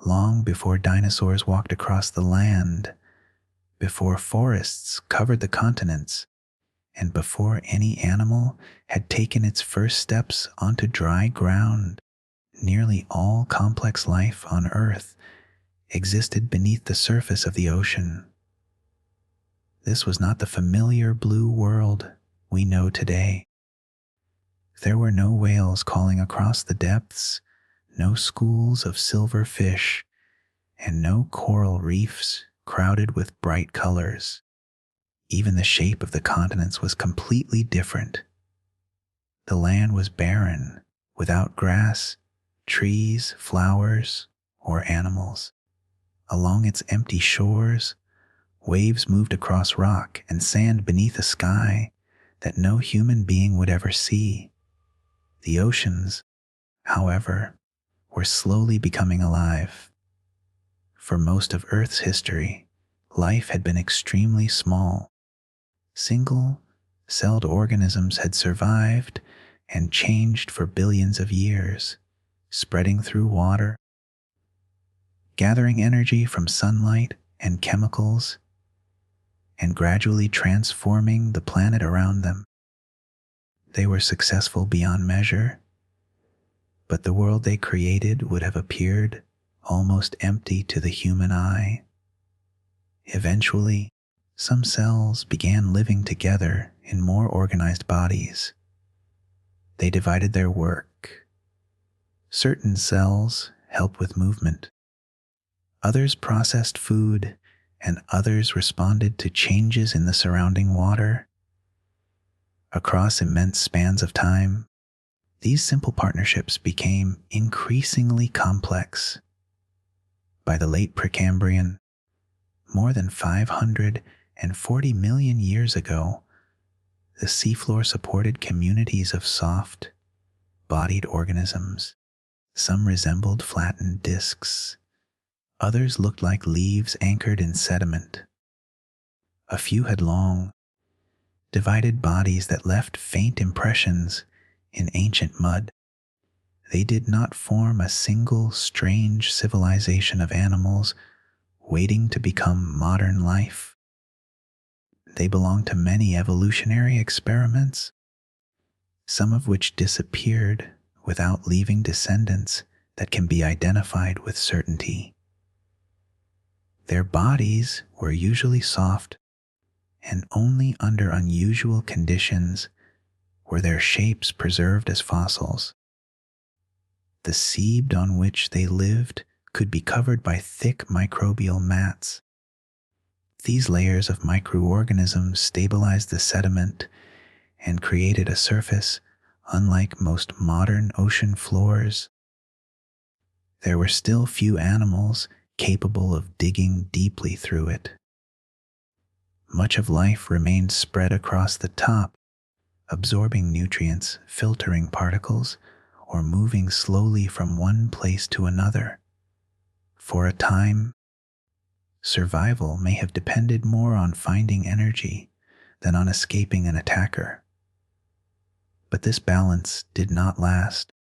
long before dinosaurs walked across the land, before forests covered the continents, and before any animal had taken its first steps onto dry ground. Nearly all complex life on Earth existed beneath the surface of the ocean. This was not the familiar blue world we know today. There were no whales calling across the depths, no schools of silver fish, and no coral reefs crowded with bright colors. Even the shape of the continents was completely different. The land was barren, without grass, trees, flowers, or animals. Along its empty shores, waves moved across rock and sand beneath a sky that no human being would ever see. The oceans, however, were slowly becoming alive. For most of Earth's history, life had been extremely small. Single-celled organisms had survived and changed for billions of years, spreading through water, gathering energy from sunlight and chemicals, and gradually transforming the planet around them. They were successful beyond measure, but the world they created would have appeared almost empty to the human eye. Eventually, some cells began living together in more organized bodies. They divided their work. Certain cells helped with movement. Others processed food, and others responded to changes in the surrounding water. Across immense spans of time, these simple partnerships became increasingly complex. By the late Precambrian, more than 540 million years ago, the seafloor supported communities of soft-bodied organisms. Some resembled flattened discs. Others looked like leaves anchored in sediment. A few had long, divided bodies that left faint impressions in ancient mud. They did not form a single strange civilization of animals waiting to become modern life. They belonged to many evolutionary experiments, some of which disappeared without leaving descendants that can be identified with certainty. Their bodies were usually soft, and only under unusual conditions were their shapes preserved as fossils. The seed on which they lived could be covered by thick microbial mats. These layers of microorganisms stabilized the sediment and created a surface unlike most modern ocean floors. There were still few animals capable of digging deeply through it. Much of life remained spread across the top, absorbing nutrients, filtering particles, or moving slowly from one place to another. For a time, survival may have depended more on finding energy than on escaping an attacker. But this balance did not last.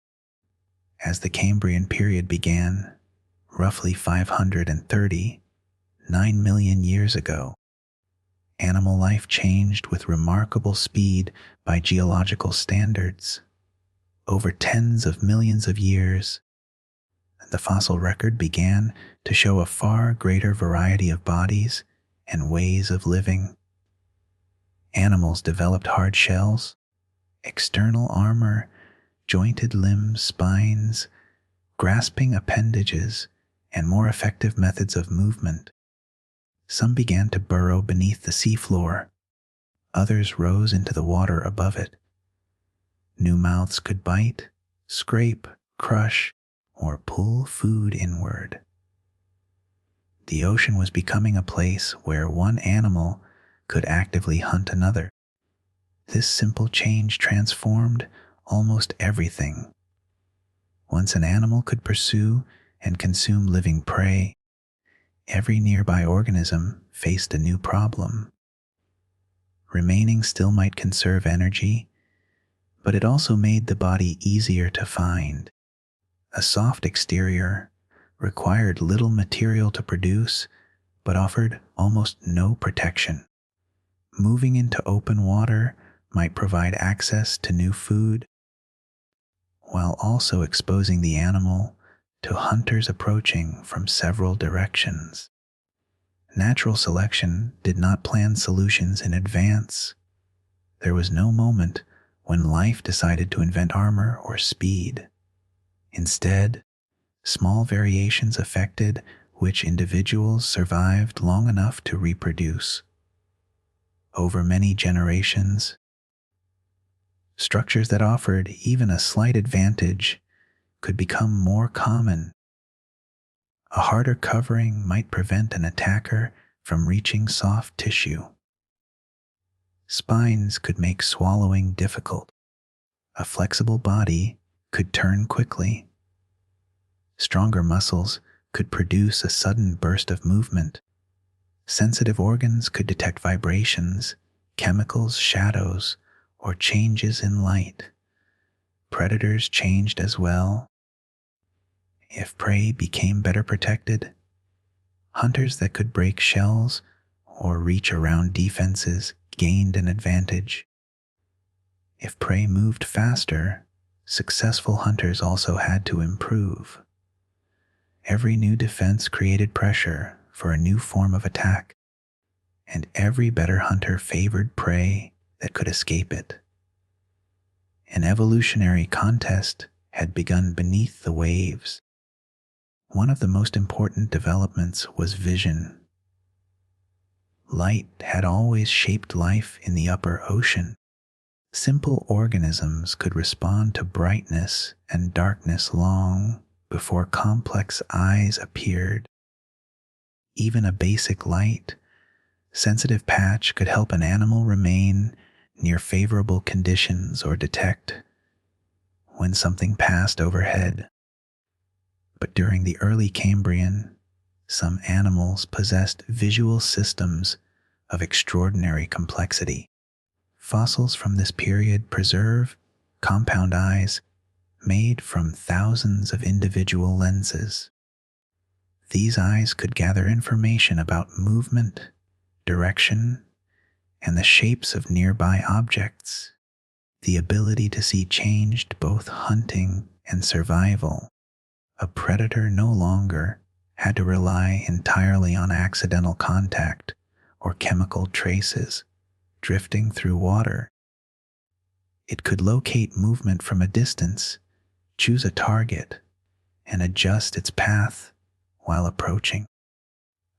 As the Cambrian period began, roughly 539 million years ago, animal life changed with remarkable speed by geological standards. Over tens of millions of years, the fossil record began to show a far greater variety of bodies and ways of living. Animals developed hard shells, external armor, jointed limbs, spines, grasping appendages, and more effective methods of movement. Some began to burrow beneath the seafloor. Others rose into the water above it. New mouths could bite, scrape, crush, or pull food inward. The ocean was becoming a place where one animal could actively hunt another. This simple change transformed almost everything. Once an animal could pursue and consume living prey, every nearby organism faced a new problem. Remaining still might conserve energy, but it also made the body easier to find. A soft exterior, required little material to produce but offered almost no protection. Moving into open water might provide access to new food, while also exposing the animal to hunters approaching from several directions. Natural selection did not plan solutions in advance. There was no moment when life decided to invent armor or speed. Instead, small variations affected which individuals survived long enough to reproduce. Over many generations, structures that offered even a slight advantage could become more common. A harder covering might prevent an attacker from reaching soft tissue. Spines could make swallowing difficult. A flexible body could turn quickly. Stronger muscles could produce a sudden burst of movement. Sensitive organs could detect vibrations, chemicals, shadows, or changes in light. Predators changed as well. If prey became better protected, hunters that could break shells or reach around defenses gained an advantage. If prey moved faster, successful hunters also had to improve. Every new defense created pressure for a new form of attack, and every better hunter favored prey that could escape it. An evolutionary contest had begun beneath the waves. One of the most important developments was vision. Light had always shaped life in the upper ocean. Simple organisms could respond to brightness and darkness long before complex eyes appeared. Even a basic light, sensitive patch could help an animal remain near favorable conditions or detect when something passed overhead. But during the early Cambrian, some animals possessed visual systems of extraordinary complexity. Fossils from this period preserve compound eyes made from thousands of individual lenses. These eyes could gather information about movement, direction, and the shapes of nearby objects. The ability to see changed both hunting and survival. A predator no longer had to rely entirely on accidental contact or chemical traces drifting through water. It could locate movement from a distance, choose a target, and adjust its path while approaching.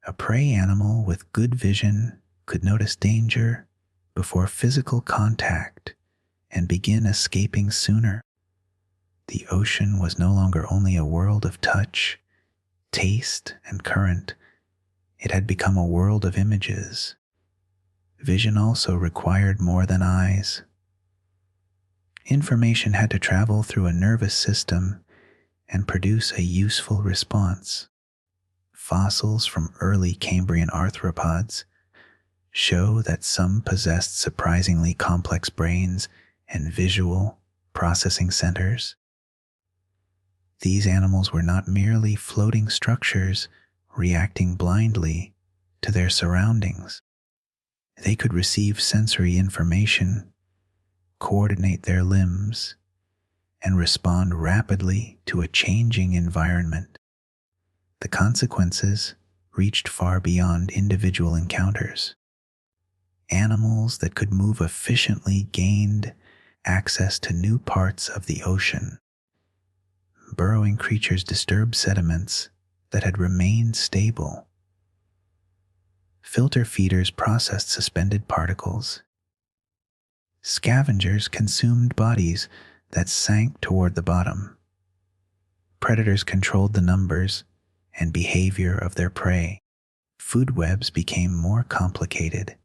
A prey animal with good vision could notice danger before physical contact and begin escaping sooner. The ocean was no longer only a world of touch, taste, and current. It had become a world of images. Vision also required more than eyes. Information had to travel through a nervous system and produce a useful response. Fossils from early Cambrian arthropods show that some possessed surprisingly complex brains and visual processing centers. These animals were not merely floating structures reacting blindly to their surroundings. They could receive sensory information, coordinate their limbs, and respond rapidly to a changing environment. The consequences reached far beyond individual encounters. Animals that could move efficiently gained access to new parts of the ocean. Burrowing creatures disturbed sediments that had remained stable. Filter feeders processed suspended particles. Scavengers consumed bodies that sank toward the bottom. Predators controlled the numbers and behavior of their prey. Food webs became more complicated.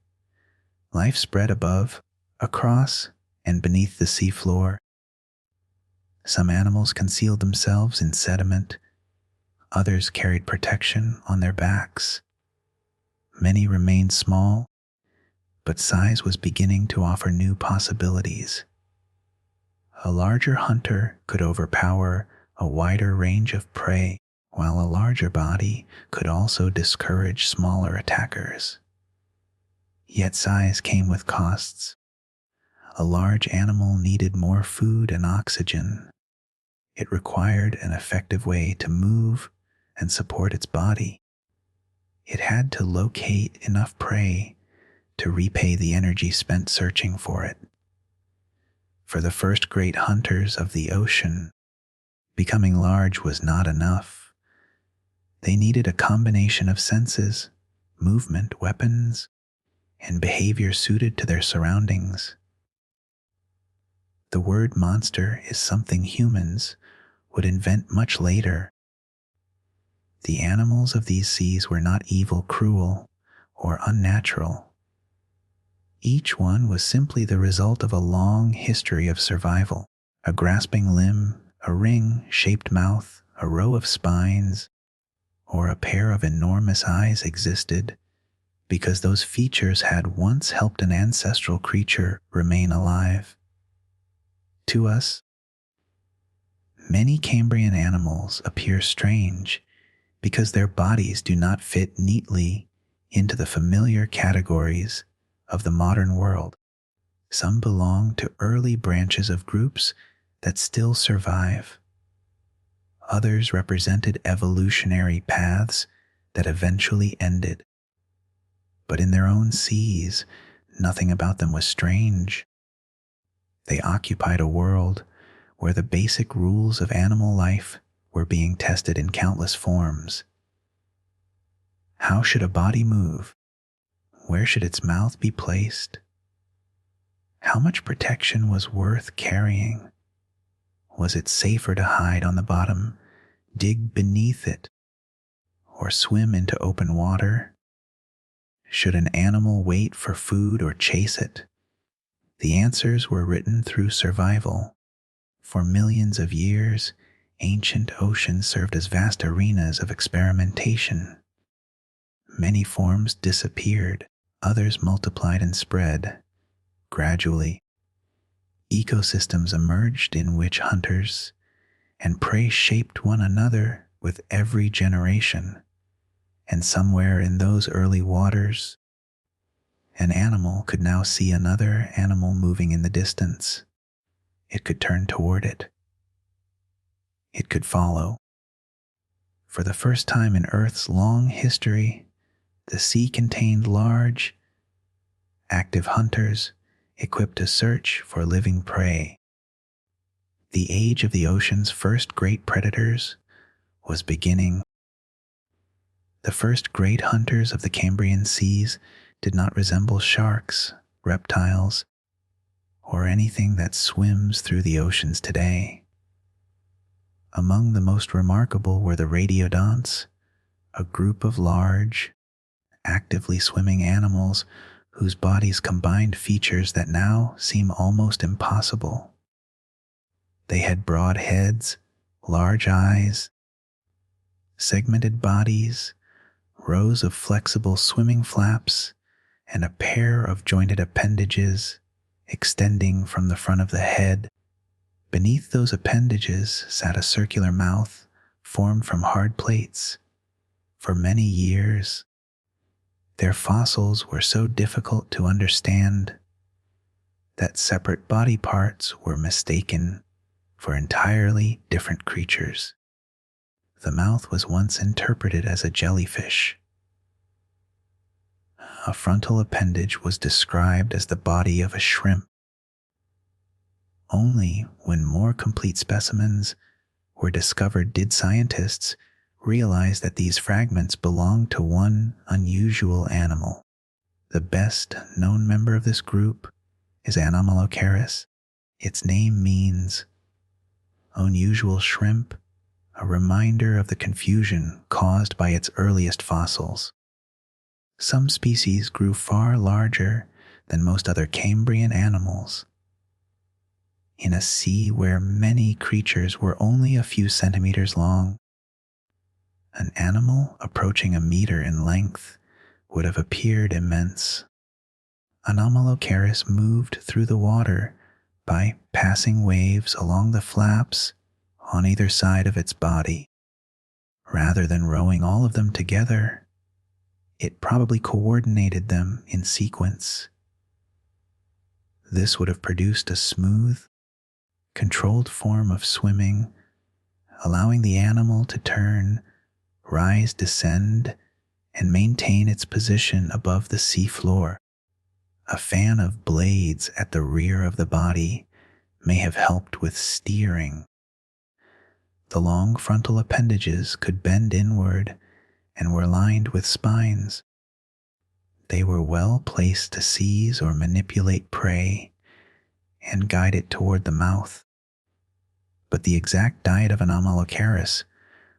Life spread above, across, and beneath the seafloor. Some animals concealed themselves in sediment. Others carried protection on their backs. Many remained small, but size was beginning to offer new possibilities. A larger hunter could overpower a wider range of prey. while a larger body could also discourage smaller attackers. Yet size came with costs. A large animal needed more food and oxygen. It required an effective way to move and support its body. It had to locate enough prey to repay the energy spent searching for it. For the first great hunters of the ocean, becoming large was not enough. They needed a combination of senses, movement, weapons, and behavior suited to their surroundings. The word monster is something humans would invent much later. The animals of these seas were not evil, cruel, or unnatural. Each one was simply the result of a long history of survival. A grasping limb, a ring-shaped mouth, a row of spines, or a pair of enormous eyes existed because those features had once helped an ancestral creature remain alive. To us, many Cambrian animals appear strange because their bodies do not fit neatly into the familiar categories of the modern world. Some belong to early branches of groups that still survive. Others represented evolutionary paths that eventually ended. But in their own seas, nothing about them was strange. They occupied a world where the basic rules of animal life were being tested in countless forms. How should a body move? Where should its mouth be placed? How much protection was worth carrying? Was it safer to hide on the bottom, dig beneath it, or swim into open water? Should an animal wait for food or chase it? The answers were written through survival. For millions of years, ancient oceans served as vast arenas of experimentation. Many forms disappeared, others multiplied and spread. Gradually, ecosystems emerged in which hunters and prey shaped one another with every generation. And somewhere in those early waters, an animal could now see another animal moving in the distance. It could turn toward it. It could follow. For the first time in Earth's long history, the sea contained large, active hunters equipped to search for living prey. The age of the ocean's first great predators was beginning. The first great hunters of the Cambrian seas did not resemble sharks, reptiles, or anything that swims through the oceans today. Among the most remarkable were the radiodonts, a group of large, actively swimming animals whose bodies combined features that now seem almost impossible. They had broad heads, large eyes, segmented bodies, rows of flexible swimming flaps, and a pair of jointed appendages extending from the front of the head. Beneath those appendages sat a circular mouth formed from hard plates. For many years, their fossils were so difficult to understand that separate body parts were mistaken for entirely different creatures. The mouth was once interpreted as a jellyfish. A frontal appendage was described as the body of a shrimp. Only when more complete specimens were discovered did scientists realize that these fragments belonged to one unusual animal. The best known member of this group is Ediacaran. Its name means unusual shrimp, a reminder of the confusion caused by its earliest fossils. Some species grew far larger than most other Cambrian animals. In a sea where many creatures were only a few centimeters long, an animal approaching a meter in length would have appeared immense. Ediacaran moved through the water by passing waves along the flaps on either side of its body. Rather than rowing all of them together, it probably coordinated them in sequence. This would have produced a smooth, controlled form of swimming, allowing the animal to turn, rise, descend, and maintain its position above the seafloor. A fan of blades at the rear of the body may have helped with steering. The long frontal appendages could bend inward and were lined with spines. They were well placed to seize or manipulate prey and guide it toward the mouth. But the exact diet of Anomalocaris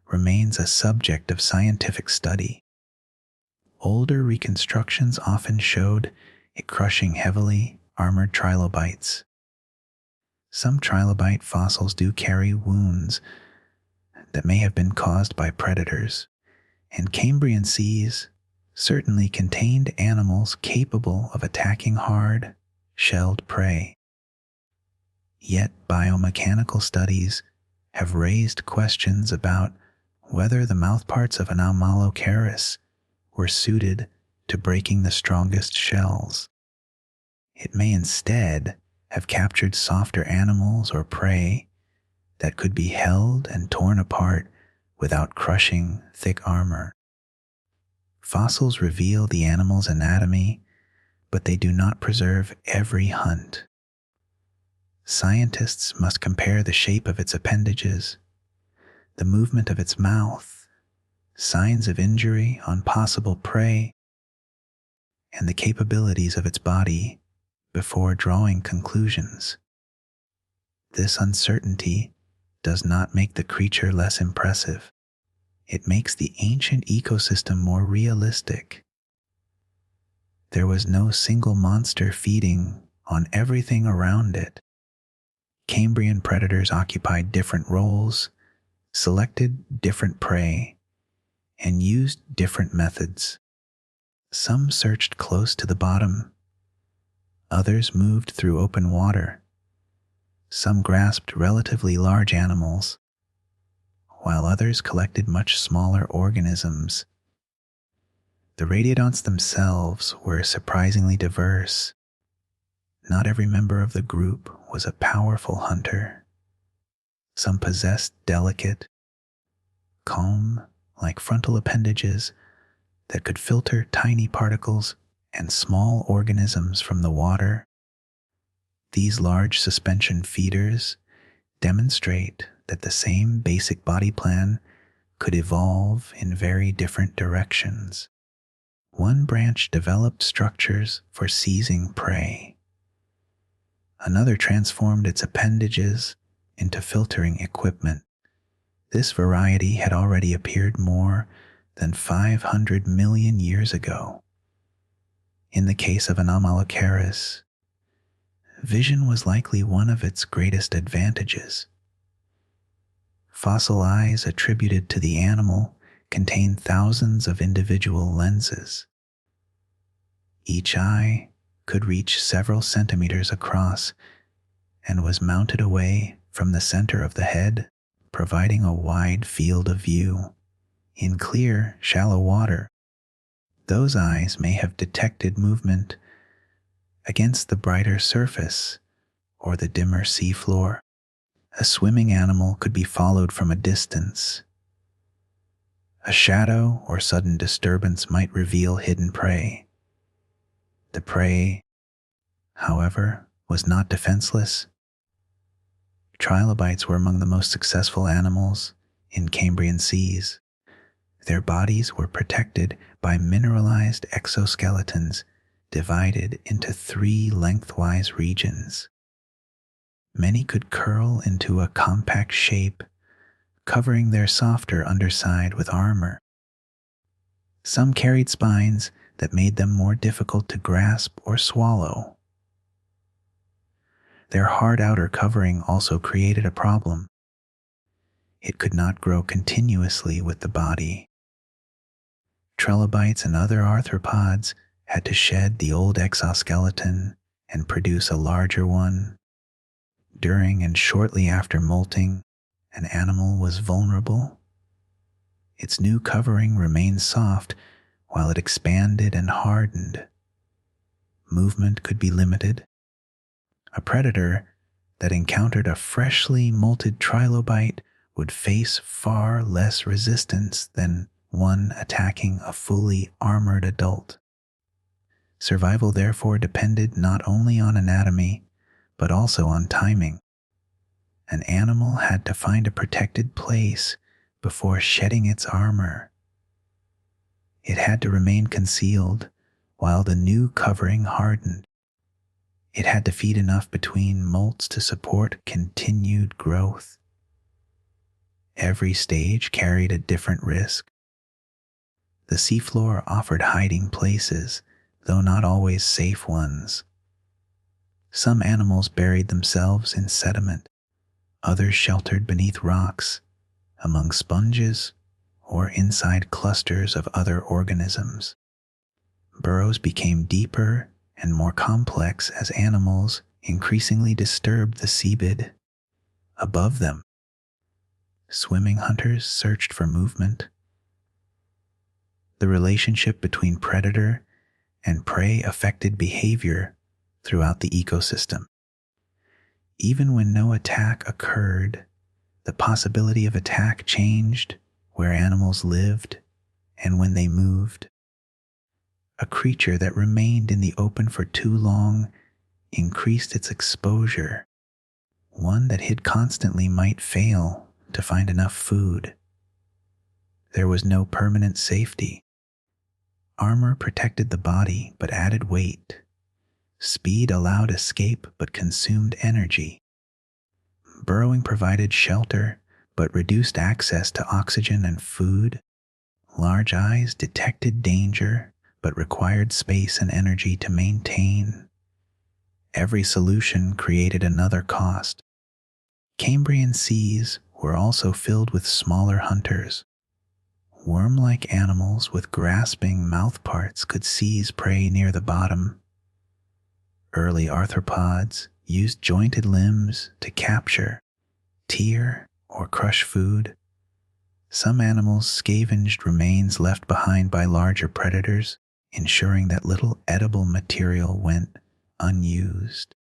remains a subject of scientific study. Older reconstructions often showed it crushing heavily armored trilobites. Some trilobite fossils do carry wounds that may have been caused by predators, and Cambrian seas certainly contained animals capable of attacking hard, shelled prey. Yet biomechanical studies have raised questions about whether the mouthparts of Anomalocaris were suited to breaking the strongest shells. It may instead have captured softer animals or prey that could be held and torn apart without crushing thick armor. Fossils reveal the animal's anatomy, but they do not preserve every hunt. Scientists must compare the shape of its appendages, the movement of its mouth, signs of injury on possible prey, and the capabilities of its body before drawing conclusions. This uncertainty does not make the creature less impressive. It makes the ancient ecosystem more realistic. There was no single monster feeding on everything around it. Cambrian predators occupied different roles, selected different prey, and used different methods. Some searched close to the bottom. Others moved through open water. Some grasped relatively large animals, while others collected much smaller organisms. The radiodonts themselves were surprisingly diverse. Not every member of the group was a powerful hunter. Some possessed delicate, comb-like frontal appendages that could filter tiny particles and small organisms from the water. These large suspension feeders demonstrate that the same basic body plan could evolve in very different directions. One branch developed structures for seizing prey. Another transformed its appendages into filtering equipment. This variety had already appeared more than 500 million years ago. In the case of Anomalocaris, vision was likely one of its greatest advantages. Fossil eyes attributed to the animal contain thousands of individual lenses. Each eye could reach several centimeters across and was mounted away from the center of the head, providing a wide field of view. In clear, shallow water, those eyes may have detected movement against the brighter surface or the dimmer seafloor. A swimming animal could be followed from a distance. A shadow or sudden disturbance might reveal hidden prey. The prey, however, was not defenseless. Trilobites were among the most successful animals in Cambrian seas. Their bodies were protected by mineralized exoskeletons divided into 3 lengthwise regions. Many could curl into a compact shape, covering their softer underside with armor. Some carried spines that made them more difficult to grasp or swallow. Their hard outer covering also created a problem. It could not grow continuously with the body. Trilobites and other arthropods had to shed the old exoskeleton and produce a larger one. During and shortly after molting, an animal was vulnerable. its new covering remained soft while it expanded and hardened. Movement could be limited. A predator that encountered a freshly molted trilobite would face far less resistance than one attacking a fully armored adult. Survival therefore depended not only on anatomy, but also on timing. An animal had to find a protected place before shedding its armor. It had to remain concealed while the new covering hardened. It had to feed enough between molts to support continued growth. Every stage carried a different risk. The seafloor offered hiding places, though not always safe ones. Some animals buried themselves in sediment, others sheltered beneath rocks, among sponges, or inside clusters of other organisms. Burrows became deeper and more complex as animals increasingly disturbed the seabed above them. Swimming hunters searched for movement. The relationship between predator and prey affected behavior throughout the ecosystem. Even when no attack occurred, the possibility of attack changed where animals lived and when they moved. A creature that remained in the open for too long increased its exposure. One that hid constantly might fail to find enough food. There was no permanent safety. Armor protected the body but added weight. Speed allowed escape but consumed energy. Burrowing provided shelter but reduced access to oxygen and food. Large eyes detected danger but required space and energy to maintain. Every solution created another cost. Cambrian seas were also filled with smaller hunters. Worm-like animals with grasping mouthparts could seize prey near the bottom. Early arthropods used jointed limbs to capture, tear, or crush food. Some animals scavenged remains left behind by larger predators, ensuring that little edible material went unused.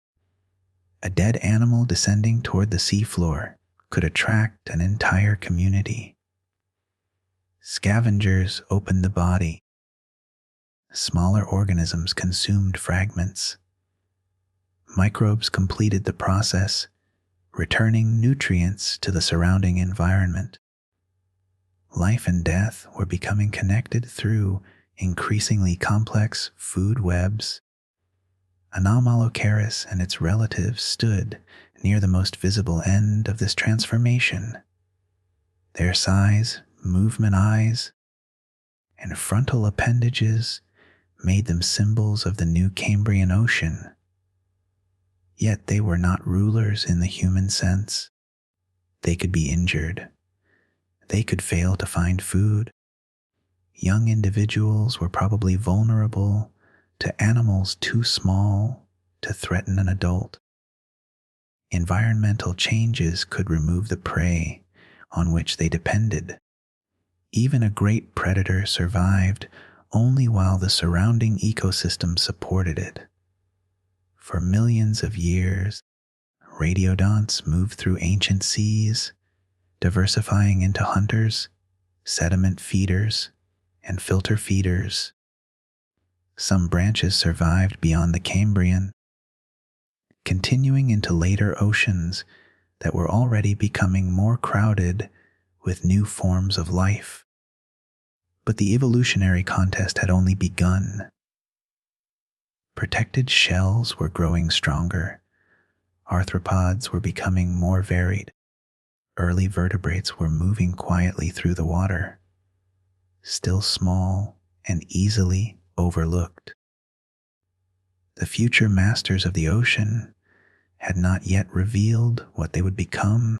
A dead animal descending toward the seafloor could attract an entire community. Scavengers opened the body. Smaller organisms consumed fragments. Microbes completed the process, returning nutrients to the surrounding environment. Life and death were becoming connected through increasingly complex food webs. Anomalocaris and its relatives stood near the most visible end of this transformation. Their size, movement eyes, and frontal appendages made them symbols of the new Cambrian ocean. Yet they were not rulers in the human sense. They could be injured. They could fail to find food. Young individuals were probably vulnerable to animals too small to threaten an adult. Environmental changes could remove the prey on which they depended. Even a great predator survived only while the surrounding ecosystem supported it. For millions of years, radiodonts moved through ancient seas, diversifying into hunters, sediment feeders, and filter feeders. Some branches survived beyond the Cambrian, continuing into later oceans that were already becoming more crowded with new forms of life. But the evolutionary contest had only begun. Protected shells were growing stronger. Arthropods were becoming more varied. Early vertebrates were moving quietly through the water, still small and easily overlooked. The future masters of the ocean had not yet revealed what they would become.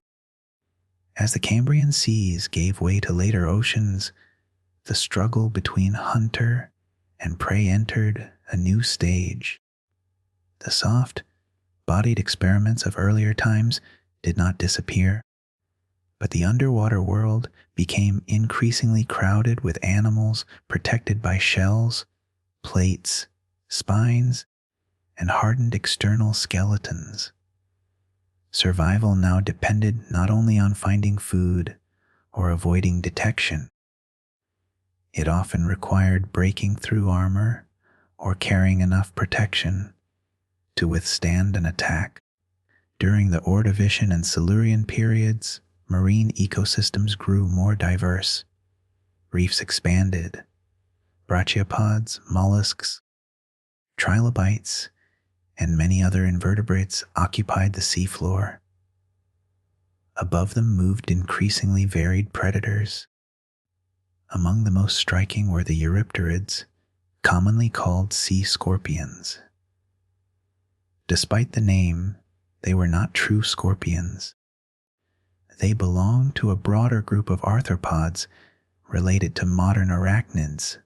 As the Cambrian seas gave way to later oceans, the struggle between hunter and prey entered a new stage. The soft-bodied experiments of earlier times did not disappear, But the underwater world became increasingly crowded with animals protected by shells, plates, spines, and hardened external skeletons. Survival now depended not only on finding food or avoiding detection. It often required breaking through armor or carrying enough protection to withstand an attack. During the Ordovician and Silurian periods, marine ecosystems grew more diverse. Reefs expanded. Brachiopods, mollusks, trilobites, and many other invertebrates occupied the seafloor. Above them moved increasingly varied predators. Among the most striking were the eurypterids, commonly called sea scorpions. Despite the name, they were not true scorpions. They belonged to a broader group of arthropods related to modern arachnids.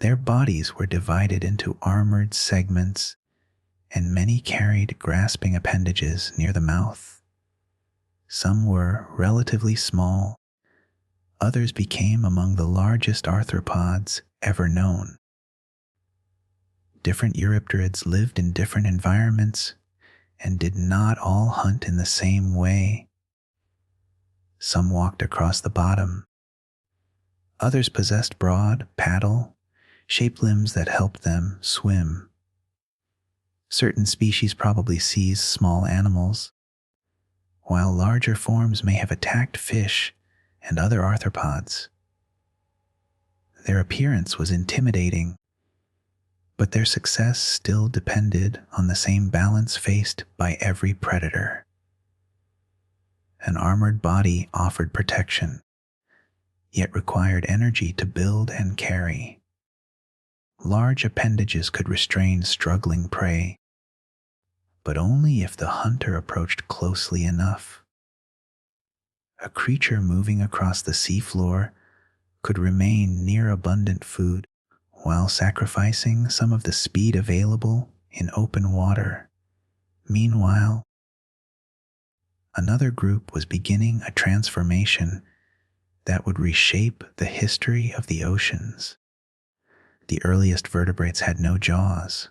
Their bodies were divided into armored segments, and many carried grasping appendages near the mouth. Some were relatively small. Others became among the largest arthropods ever known. Different eurypterids lived in different environments and did not all hunt in the same way. Some walked across the bottom. Others possessed broad, paddle-shaped limbs that helped them swim. Certain species probably seized small animals, while larger forms may have attacked fish and other arthropods. Their appearance was intimidating, but their success still depended on the same balance faced by every predator. An armored body offered protection, yet required energy to build and carry. Large appendages could restrain struggling prey, but only if the hunter approached closely enough. A creature moving across the seafloor could remain near abundant food while sacrificing some of the speed available in open water. Meanwhile, another group was beginning a transformation that would reshape the history of the oceans. The earliest vertebrates had no jaws.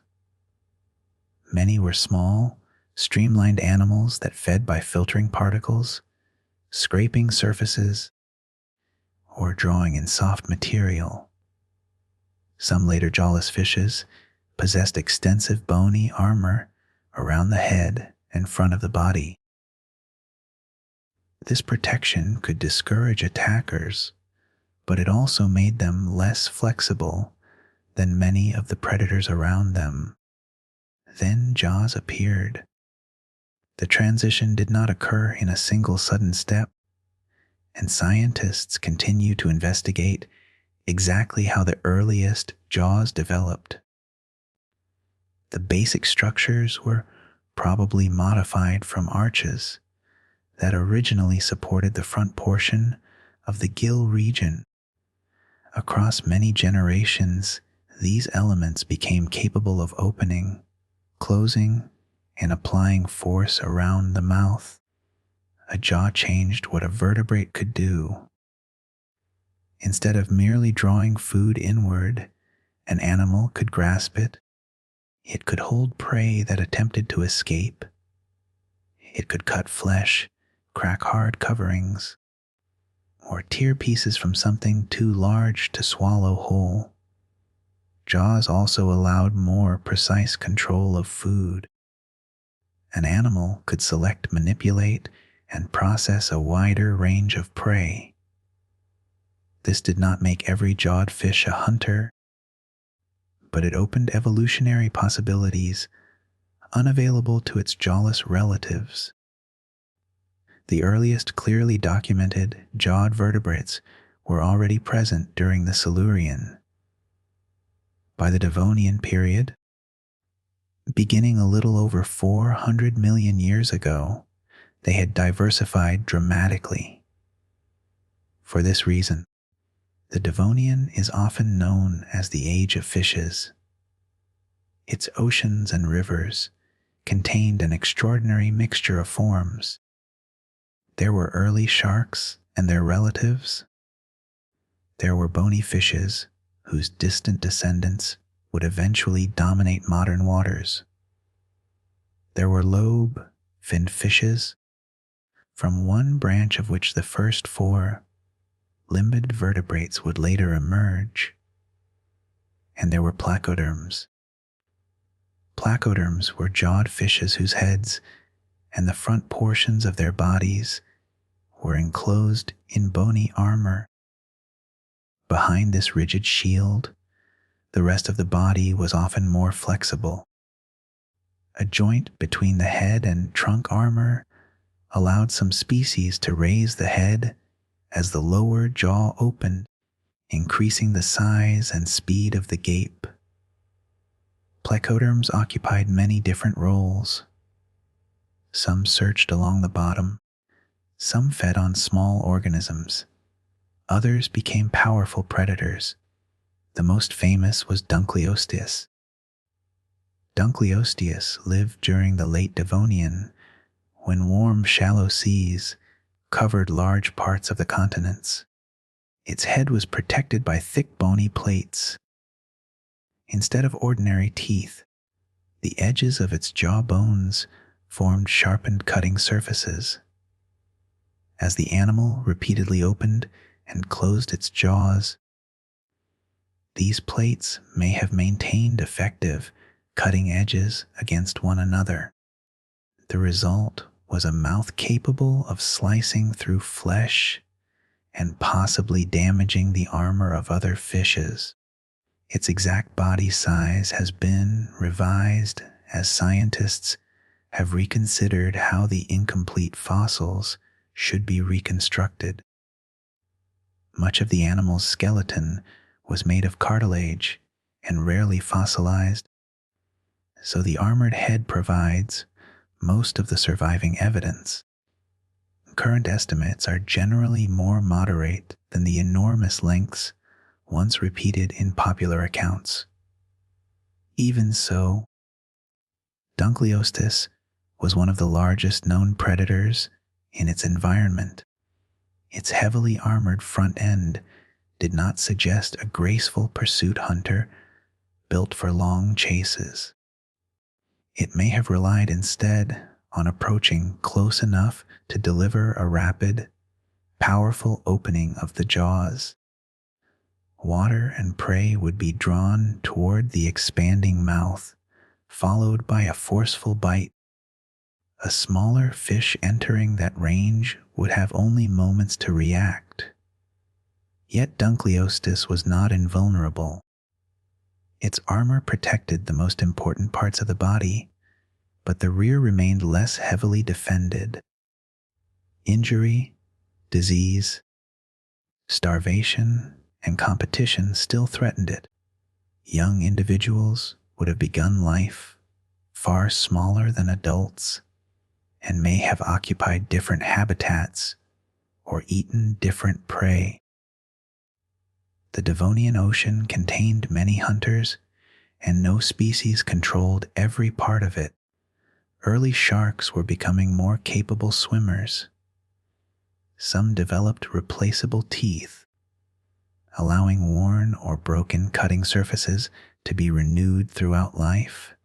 Many were small, streamlined animals that fed by filtering particles, scraping surfaces, or drawing in soft material. Some later jawless fishes possessed extensive bony armor around the head and front of the body. This protection could discourage attackers, but it also made them less flexible than many of the predators around them. Then jaws appeared. The transition did not occur in a single sudden step, and scientists continue to investigate exactly how the earliest jaws developed. The basic structures were probably modified from arches that originally supported the front portion of the gill region. Across many generations, these elements became capable of opening, closing, and applying force around the mouth. A jaw changed what a vertebrate could do. Instead of merely drawing food inward, an animal could grasp it. It could hold prey that attempted to escape. It could cut flesh, crack hard coverings, or tear pieces from something too large to swallow whole. Jaws also allowed more precise control of food. An animal could select, manipulate, and process a wider range of prey. This did not make every jawed fish a hunter, but it opened evolutionary possibilities unavailable to its jawless relatives. The earliest clearly documented jawed vertebrates were already present during the Silurian. By the Devonian period, beginning a little over 400 million years ago, they had diversified dramatically. For this reason, the Devonian is often known as the Age of Fishes. Its oceans and rivers contained an extraordinary mixture of forms. There were early sharks and their relatives. There were bony fishes whose distant descendants would eventually dominate modern waters. There were lobe-finned fishes, from one branch of which the first four limbed vertebrates would later emerge. And there were placoderms. Placoderms were jawed fishes whose heads and the front portions of their bodies were enclosed in bony armor. Behind this rigid shield, the rest of the body was often more flexible. A joint between the head and trunk armor allowed some species to raise the head as the lower jaw opened, increasing the size and speed of the gape. Placoderms occupied many different roles. Some searched along the bottom, some fed on small organisms, others became powerful predators. The most famous was Dunkleosteus. Dunkleosteus lived during the late Devonian, when warm, shallow seas covered large parts of the continents. Its head was protected by thick bony plates. Instead of ordinary teeth, the edges of its jaw bones formed sharpened cutting surfaces. As the animal repeatedly opened and closed its jaws, these plates may have maintained effective cutting edges against one another. The result was a mouth capable of slicing through flesh and possibly damaging the armor of other fishes. Its exact body size has been revised as scientists have reconsidered how the incomplete fossils should be reconstructed. Much of the animal's skeleton was made of cartilage and rarely fossilized, so the armored head provides most of the surviving evidence. Current estimates are generally more moderate than the enormous lengths once repeated in popular accounts. Even so, Dunkleosteus was one of the largest known predators in its environment. Its heavily armored front end did not suggest a graceful pursuit hunter built for long chases. It may have relied instead on approaching close enough to deliver a rapid, powerful opening of the jaws. Water and prey would be drawn toward the expanding mouth, followed by a forceful bite. A smaller fish entering that range would have only moments to react. Yet Dunkleosteus was not invulnerable. Its armor protected the most important parts of the body, but the rear remained less heavily defended. Injury, disease, starvation, and competition still threatened it. Young individuals would have begun life far smaller than adults and may have occupied different habitats or eaten different prey. The Devonian Ocean contained many hunters, and no species controlled every part of it. Early sharks were becoming more capable swimmers. Some developed replaceable teeth, allowing worn or broken cutting surfaces to be renewed throughout life.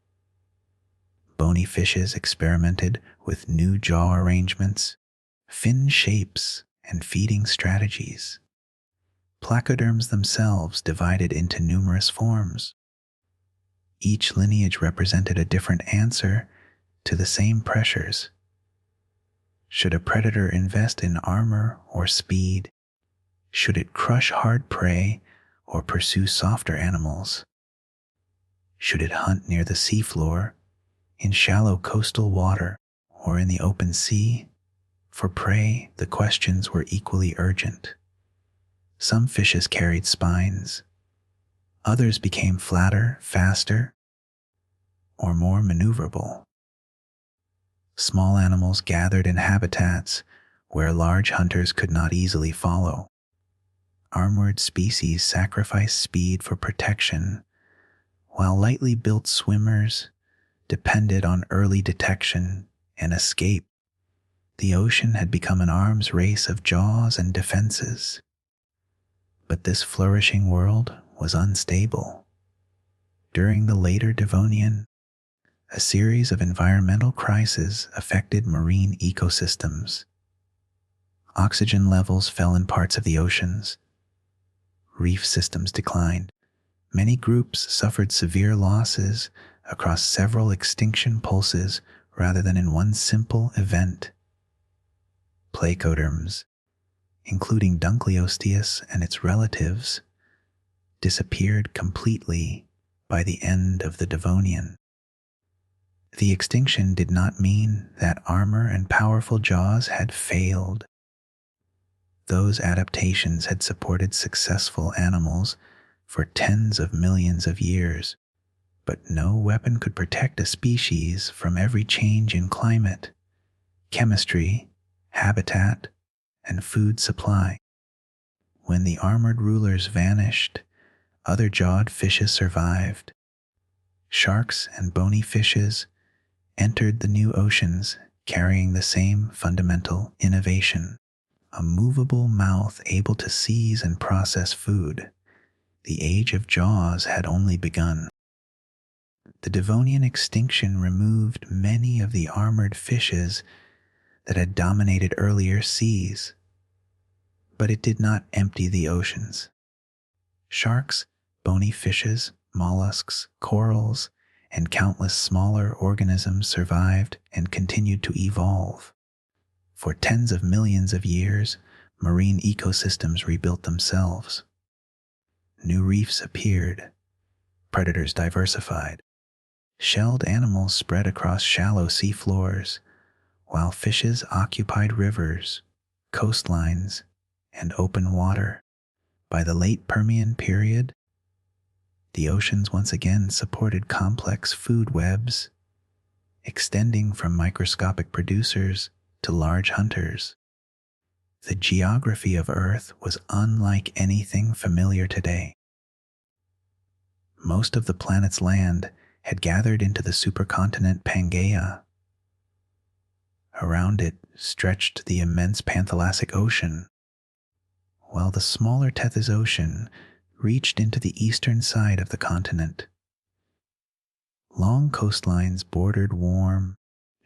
Bony fishes experimented with new jaw arrangements, fin shapes, and feeding strategies. Placoderms themselves divided into numerous forms. Each lineage represented a different answer to the same pressures. Should a predator invest in armor or speed? Should it crush hard prey or pursue softer animals? Should it hunt near the seafloor, in shallow coastal water, or in the open sea? For prey, the questions were equally urgent. Some fishes carried spines. Others became flatter, faster, or more maneuverable. Small animals gathered in habitats where large hunters could not easily follow. Armored species sacrificed speed for protection, while lightly built swimmers depended on early detection and escape. The ocean had become an arms race of jaws and defenses. But this flourishing world was unstable. During the later Devonian, a series of environmental crises affected marine ecosystems. Oxygen levels fell in parts of the oceans. Reef systems declined. Many groups suffered severe losses across several extinction pulses rather than in one simple event. Placoderms, including Dunkleosteus and its relatives, disappeared completely by the end of the Devonian. The extinction did not mean that armor and powerful jaws had failed. Those adaptations had supported successful animals for tens of millions of years, but no weapon could protect a species from every change in climate, chemistry, habitat, and food supply. When the armored rulers vanished, other jawed fishes survived. Sharks and bony fishes entered the new oceans carrying the same fundamental innovation. A movable mouth able to seize and process food. The age of jaws had only begun. The Devonian extinction removed many of the armored fishes that had dominated earlier seas, but it did not empty the oceans. Sharks, bony fishes, mollusks, corals, and countless smaller organisms survived and continued to evolve. For tens of millions of years, marine ecosystems rebuilt themselves. New reefs appeared, predators diversified, shelled animals spread across shallow seafloors, while fishes occupied rivers, coastlines, and open water. By the late Permian period, the oceans once again supported complex food webs, extending from microscopic producers to large hunters. The geography of Earth was unlike anything familiar today. Most of the planet's land had gathered into the supercontinent Pangaea. Around it stretched the immense Panthalassic Ocean, while the smaller Tethys Ocean reached into the eastern side of the continent. Long coastlines bordered warm,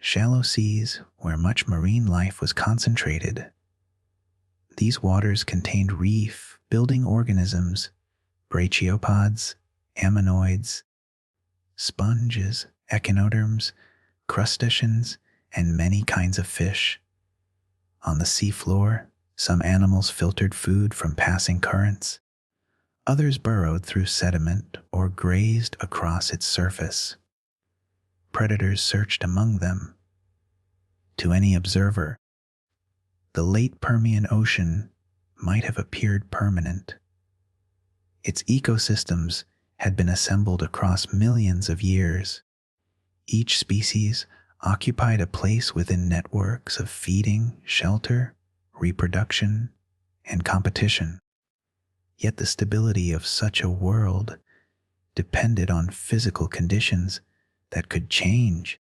shallow seas where much marine life was concentrated. These waters contained reef-building organisms, brachiopods, ammonoids, sponges, echinoderms, crustaceans, and many kinds of fish. On the seafloor, some animals filtered food from passing currents. Others burrowed through sediment or grazed across its surface. Predators searched among them. To any observer, the late Permian Ocean might have appeared permanent. Its ecosystems had been assembled across millions of years. Each species occupied a place within networks of feeding, shelter, reproduction, and competition. Yet the stability of such a world depended on physical conditions that could change.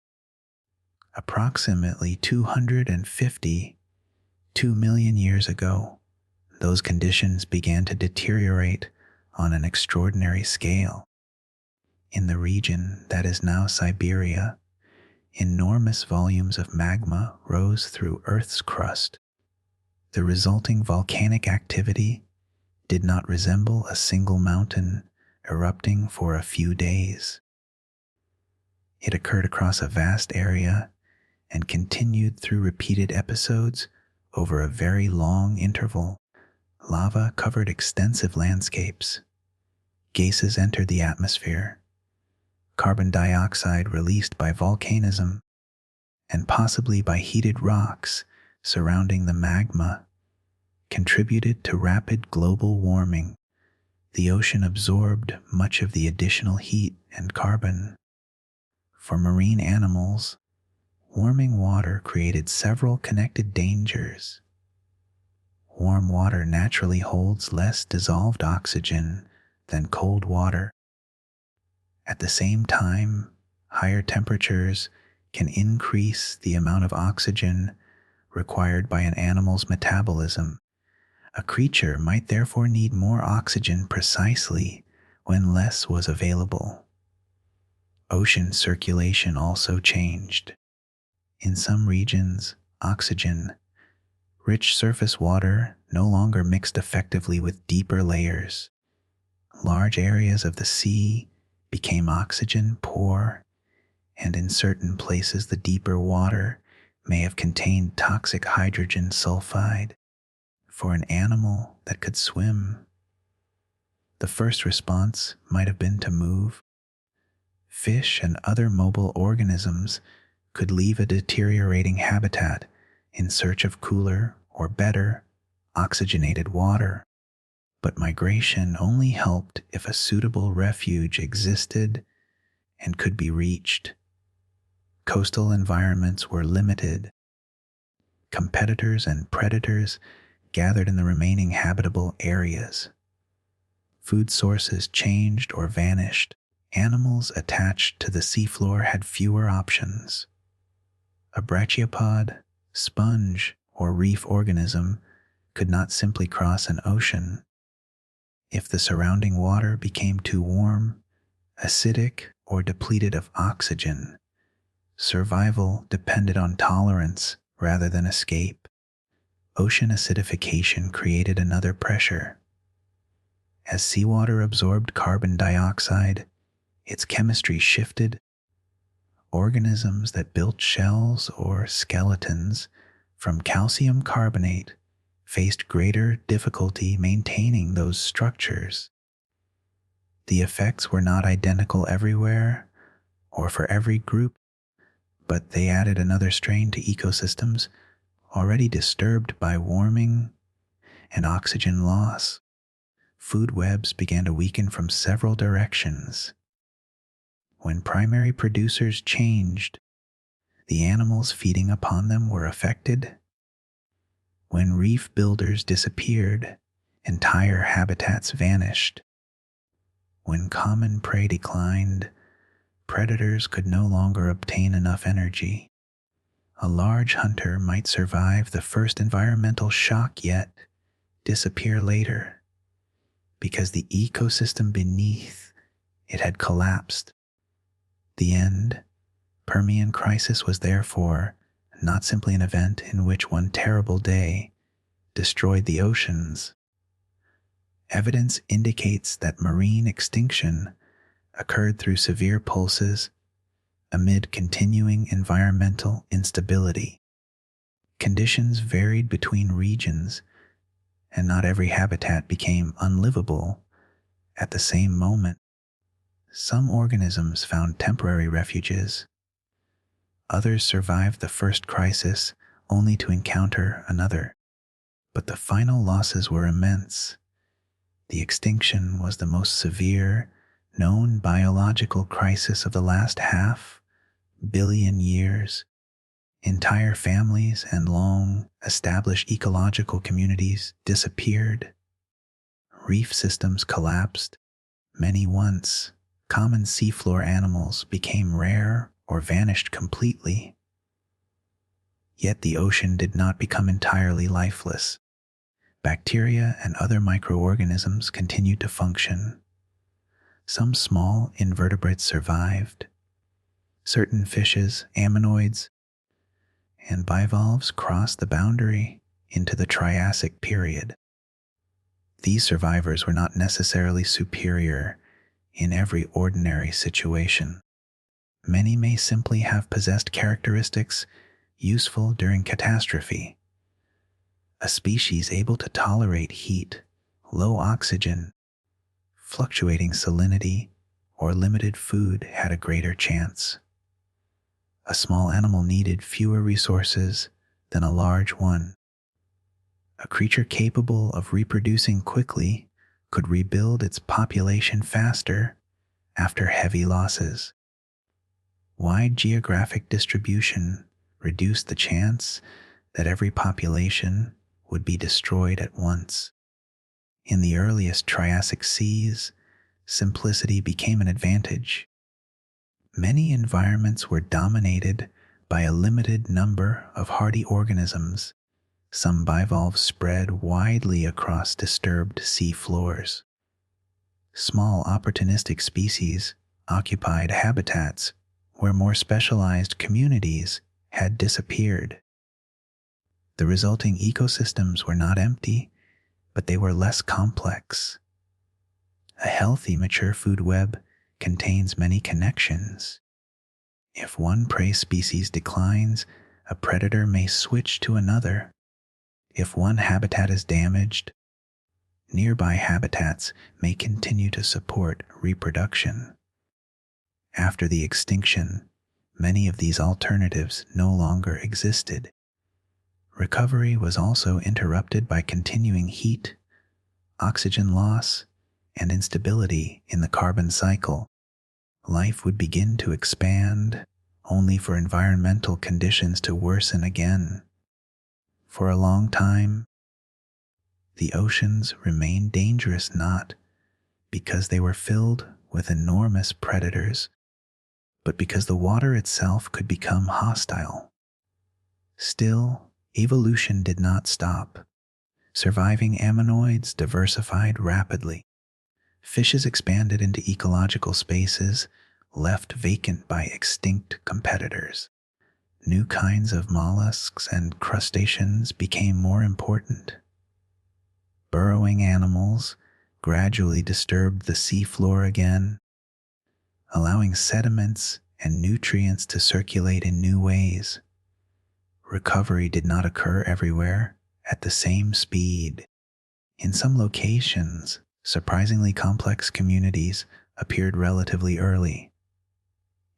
Approximately 2 million years ago, those conditions began to deteriorate on an extraordinary scale. In the region that is now Siberia, enormous volumes of magma rose through Earth's crust. The resulting volcanic activity did not resemble a single mountain erupting for a few days. It occurred across a vast area and continued through repeated episodes over a very long interval. Lava covered extensive landscapes. Gases entered the atmosphere. Carbon dioxide released by volcanism, and possibly by heated rocks surrounding the magma, contributed to rapid global warming. The ocean absorbed much of the additional heat and carbon. For marine animals, warming water created several connected dangers. Warm water naturally holds less dissolved oxygen than cold water. At the same time, higher temperatures can increase the amount of oxygen required by an animal's metabolism. A creature might therefore need more oxygen precisely when less was available. Ocean circulation also changed. In some regions, oxygen, rich surface water, no longer mixed effectively with deeper layers. Large areas of the sea became oxygen poor, and in certain places the deeper water may have contained toxic hydrogen sulfide. For an animal that could swim, the first response might have been to move. Fish and other mobile organisms could leave a deteriorating habitat in search of cooler or better oxygenated water. But migration only helped if a suitable refuge existed and could be reached. Coastal environments were limited. Competitors and predators gathered in the remaining habitable areas. Food sources changed or vanished. Animals attached to the seafloor had fewer options. A brachiopod, sponge, or reef organism could not simply cross an ocean. If the surrounding water became too warm, acidic, or depleted of oxygen, survival depended on tolerance rather than escape. Ocean acidification created another pressure. As seawater absorbed carbon dioxide, its chemistry shifted. Organisms that built shells or skeletons from calcium carbonate faced greater difficulty maintaining those structures. The effects were not identical everywhere or for every group, but they added another strain to ecosystems already disturbed by warming and oxygen loss. Food webs began to weaken from several directions. When primary producers changed, the animals feeding upon them were affected. When reef builders disappeared, entire habitats vanished. When common prey declined, predators could no longer obtain enough energy. A large hunter might survive the first environmental shock yet disappear later, because the ecosystem beneath it had collapsed. The end, Permian crisis, was therefore not simply an event in which one terrible day destroyed the oceans. Evidence indicates that marine extinction occurred through severe pulses amid continuing environmental instability. Conditions varied between regions, and not every habitat became unlivable at the same moment. Some organisms found temporary refuges. Others survived the first crisis only to encounter another. But the final losses were immense. The extinction was the most severe known biological crisis of the last half-billion years. Entire families and long-established ecological communities disappeared. Reef systems collapsed. Many once common seafloor animals became rare or vanished completely. Yet the ocean did not become entirely lifeless. Bacteria and other microorganisms continued to function. Some small invertebrates survived. Certain fishes, ammonoids, and bivalves crossed the boundary into the Triassic period. These survivors were not necessarily superior in every ordinary situation. Many may simply have possessed characteristics useful during catastrophe. A species able to tolerate heat, low oxygen, fluctuating salinity, or limited food had a greater chance. A small animal needed fewer resources than a large one. A creature capable of reproducing quickly could rebuild its population faster after heavy losses. Wide geographic distribution reduced the chance that every population would be destroyed at once. In the earliest Triassic seas, simplicity became an advantage. Many environments were dominated by a limited number of hardy organisms. Some bivalves spread widely across disturbed sea floors. Small opportunistic species occupied habitats where more specialized communities had disappeared. The resulting ecosystems were not empty, but they were less complex. A healthy, mature food web contains many connections. If one prey species declines, a predator may switch to another. If one habitat is damaged, nearby habitats may continue to support reproduction. After the extinction, many of these alternatives no longer existed. Recovery was also interrupted by continuing heat, oxygen loss, and instability in the carbon cycle. Life would begin to expand, only for environmental conditions to worsen again. For a long time, the oceans remained dangerous not because they were filled with enormous predators, but because the water itself could become hostile. Still, evolution did not stop. Surviving ammonoids diversified rapidly. Fishes expanded into ecological spaces left vacant by extinct competitors. New kinds of mollusks and crustaceans became more important. Burrowing animals gradually disturbed the seafloor again, allowing sediments and nutrients to circulate in new ways. Recovery did not occur everywhere at the same speed. In some locations, surprisingly complex communities appeared relatively early.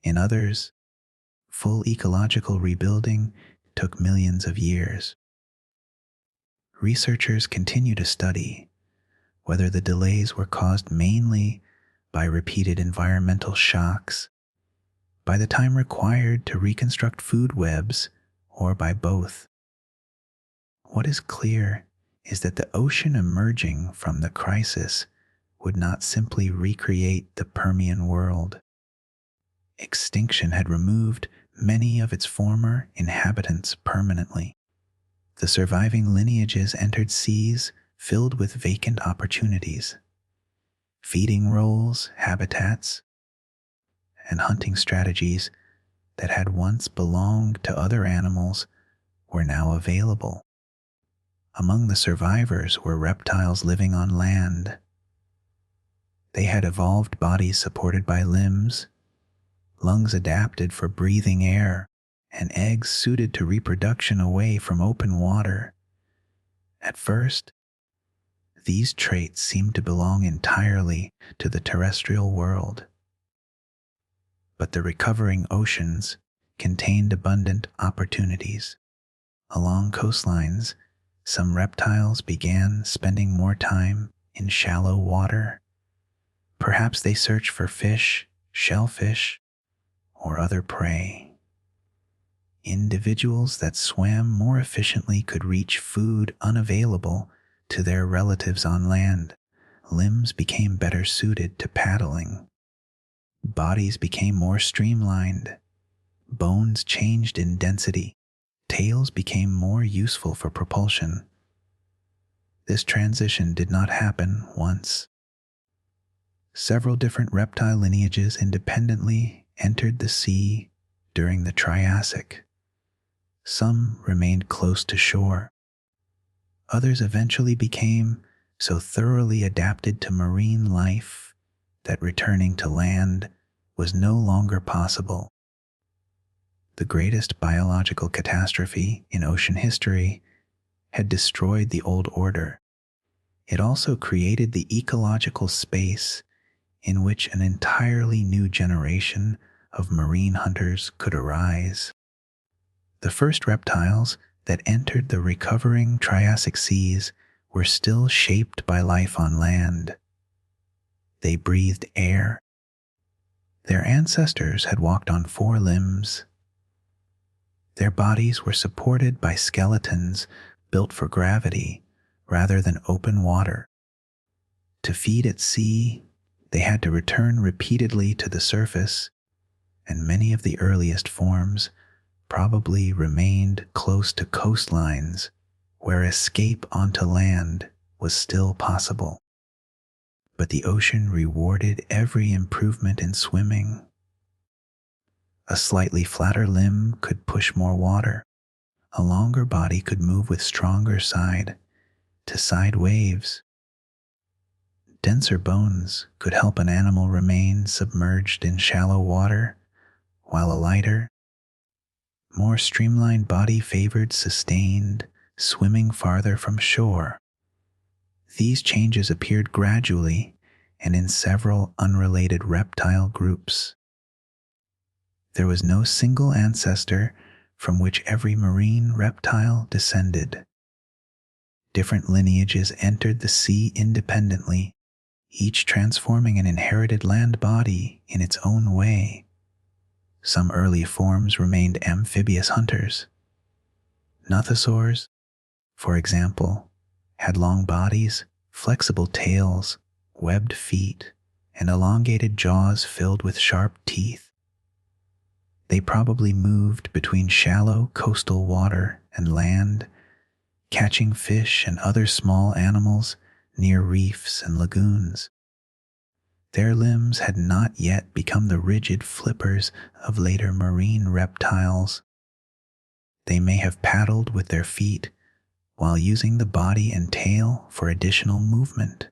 In others, full ecological rebuilding took millions of years. Researchers continue to study whether the delays were caused mainly by repeated environmental shocks, by the time required to reconstruct food webs, or by both. What is clear is that the ocean emerging from the crisis would not simply recreate the Permian world. Extinction had removed many of its former inhabitants permanently. The surviving lineages entered seas filled with vacant opportunities. Feeding roles, habitats, and hunting strategies that had once belonged to other animals were now available. Among the survivors were reptiles living on land. They had evolved bodies supported by limbs, lungs adapted for breathing air, and eggs suited to reproduction away from open water. At first, these traits seemed to belong entirely to the terrestrial world. But the recovering oceans contained abundant opportunities. Along coastlines, some reptiles began spending more time in shallow water. Perhaps they searched for fish, shellfish, or other prey. Individuals that swam more efficiently could reach food unavailable to their relatives on land. Limbs became better suited to paddling. Bodies became more streamlined. Bones changed in density. Tails became more useful for propulsion. This transition did not happen once. Several different reptile lineages independently entered the sea during the Triassic. Some remained close to shore. Others eventually became so thoroughly adapted to marine life that returning to land was no longer possible. The greatest biological catastrophe in ocean history had destroyed the old order. It also created the ecological space in which an entirely new generation of marine hunters could arise. The first reptiles that entered the recovering Triassic seas were still shaped by life on land. They breathed air. Their ancestors had walked on four limbs. Their bodies were supported by skeletons built for gravity rather than open water. To feed at sea, they had to return repeatedly to the surface, and many of the earliest forms probably remained close to coastlines where escape onto land was still possible. But the ocean rewarded every improvement in swimming. A slightly flatter limb could push more water. A longer body could move with stronger side-to-side waves. Denser bones could help an animal remain submerged in shallow water, while a lighter, more streamlined body favored sustained swimming farther from shore. These changes appeared gradually and in several unrelated reptile groups. There was no single ancestor from which every marine reptile descended. Different lineages entered the sea independently, each transforming an inherited land body in its own way. Some early forms remained amphibious hunters. Nothosaurs, for example, had long bodies, flexible tails, webbed feet, and elongated jaws filled with sharp teeth. They probably moved between shallow coastal water and land, catching fish and other small animals near reefs and lagoons. Their limbs had not yet become the rigid flippers of later marine reptiles. They may have paddled with their feet while using the body and tail for additional movement.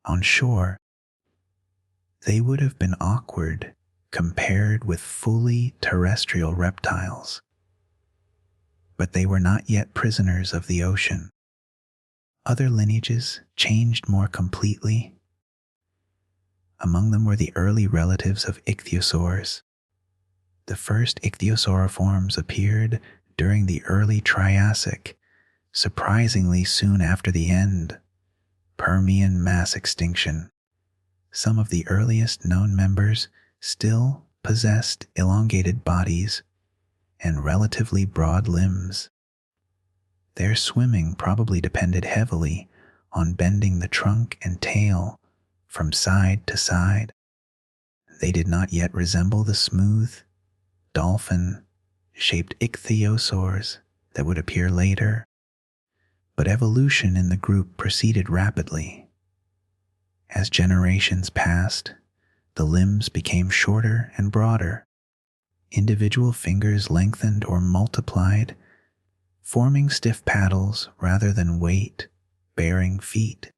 On shore, they would have been awkward compared with fully terrestrial reptiles. But they were not yet prisoners of the ocean. Other lineages changed more completely. Among them were the early relatives of ichthyosaurs. The first ichthyosauriforms appeared during the early Triassic, surprisingly soon after the end Permian mass extinction. Some of the earliest known members still possessed elongated bodies and relatively broad limbs. Their swimming probably depended heavily on bending the trunk and tail from side to side. They did not yet resemble the smooth, dolphin-shaped ichthyosaurs that would appear later, but evolution in the group proceeded rapidly. As generations passed, the limbs became shorter and broader. Individual fingers lengthened or multiplied, forming stiff paddles rather than weight-bearing feet.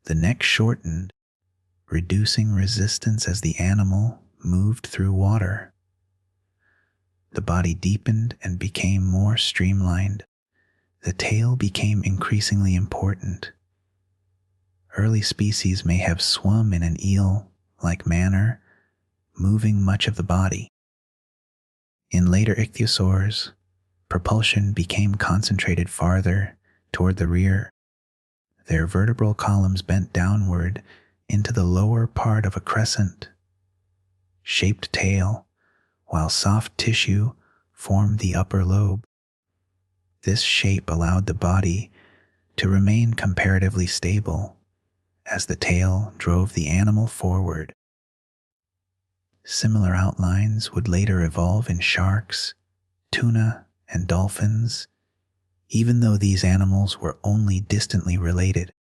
The neck shortened, reducing resistance as the animal moved through water. The body deepened and became more streamlined. The tail became increasingly important. Early species may have swum in an eel-like manner, moving much of the body. In later ichthyosaurs, propulsion became concentrated farther toward the rear. Their vertebral columns bent downward into the lower part of a crescent-shaped tail, while soft tissue formed the upper lobe. This shape allowed the body to remain comparatively stable as the tail drove the animal forward. Similar outlines would later evolve in sharks, tuna, and dolphins, even though these animals were only distantly related.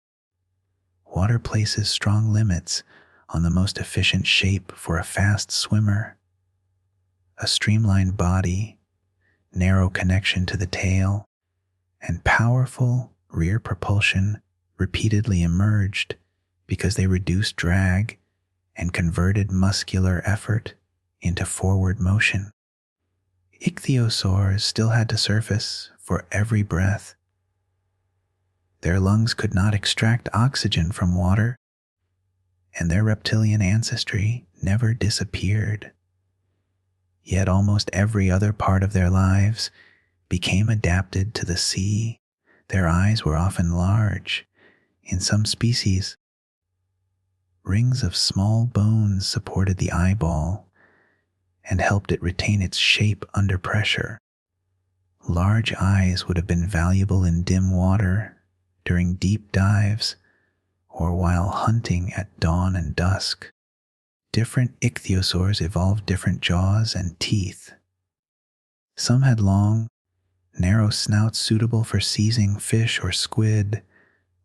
Water places strong limits on the most efficient shape for a fast swimmer. A streamlined body, narrow connection to the tail, and powerful rear propulsion repeatedly emerged because they reduced drag and converted muscular effort into forward motion. Ichthyosaurs still had to surface for every breath. Their lungs could not extract oxygen from water, and their reptilian ancestry never disappeared. Yet almost every other part of their lives became adapted to the sea. Their eyes were often large. In some species, rings of small bones supported the eyeball and helped it retain its shape under pressure. Large eyes would have been valuable in dim water, during deep dives, or while hunting at dawn and dusk. Different ichthyosaurs evolved different jaws and teeth. Some had long, narrow snouts suitable for seizing fish or squid,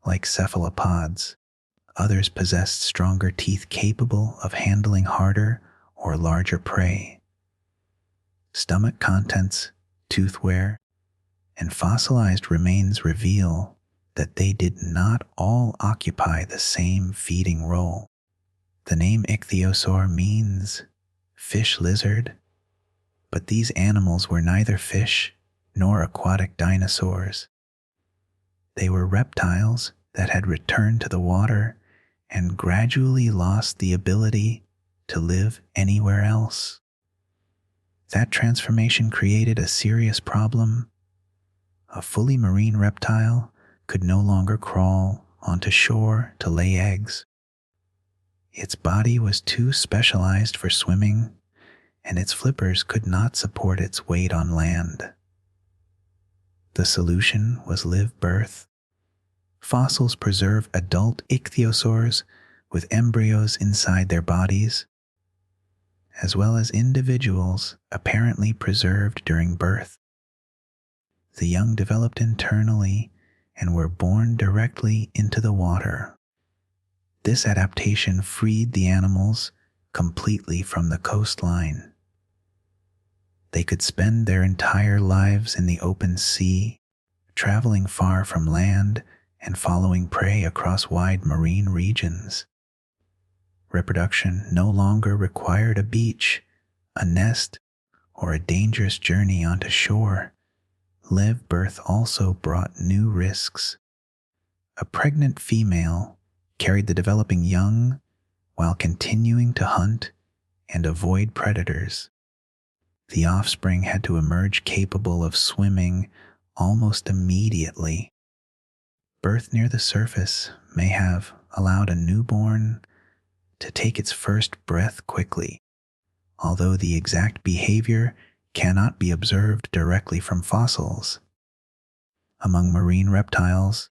like cephalopods. Others possessed stronger teeth capable of handling harder or larger prey. Stomach contents, tooth wear, and fossilized remains reveal that they did not all occupy the same feeding role. The name ichthyosaur means fish lizard, but these animals were neither fish nor aquatic dinosaurs. They were reptiles that had returned to the water and gradually lost the ability to live anywhere else. That transformation created a serious problem. A fully marine reptile could no longer crawl onto shore to lay eggs. Its body was too specialized for swimming, and its flippers could not support its weight on land. The solution was live birth. Fossils preserve adult ichthyosaurs with embryos inside their bodies, as well as individuals apparently preserved during birth. The young developed internally and were born directly into the water. This adaptation freed the animals completely from the coastline. They could spend their entire lives in the open sea, traveling far from land and following prey across wide marine regions. Reproduction no longer required a beach, a nest, or a dangerous journey onto shore. Live birth also brought new risks. A pregnant female carried the developing young while continuing to hunt and avoid predators. The offspring had to emerge capable of swimming almost immediately. Birth near the surface may have allowed a newborn to take its first breath quickly, although the exact behavior cannot be observed directly from fossils. Among marine reptiles,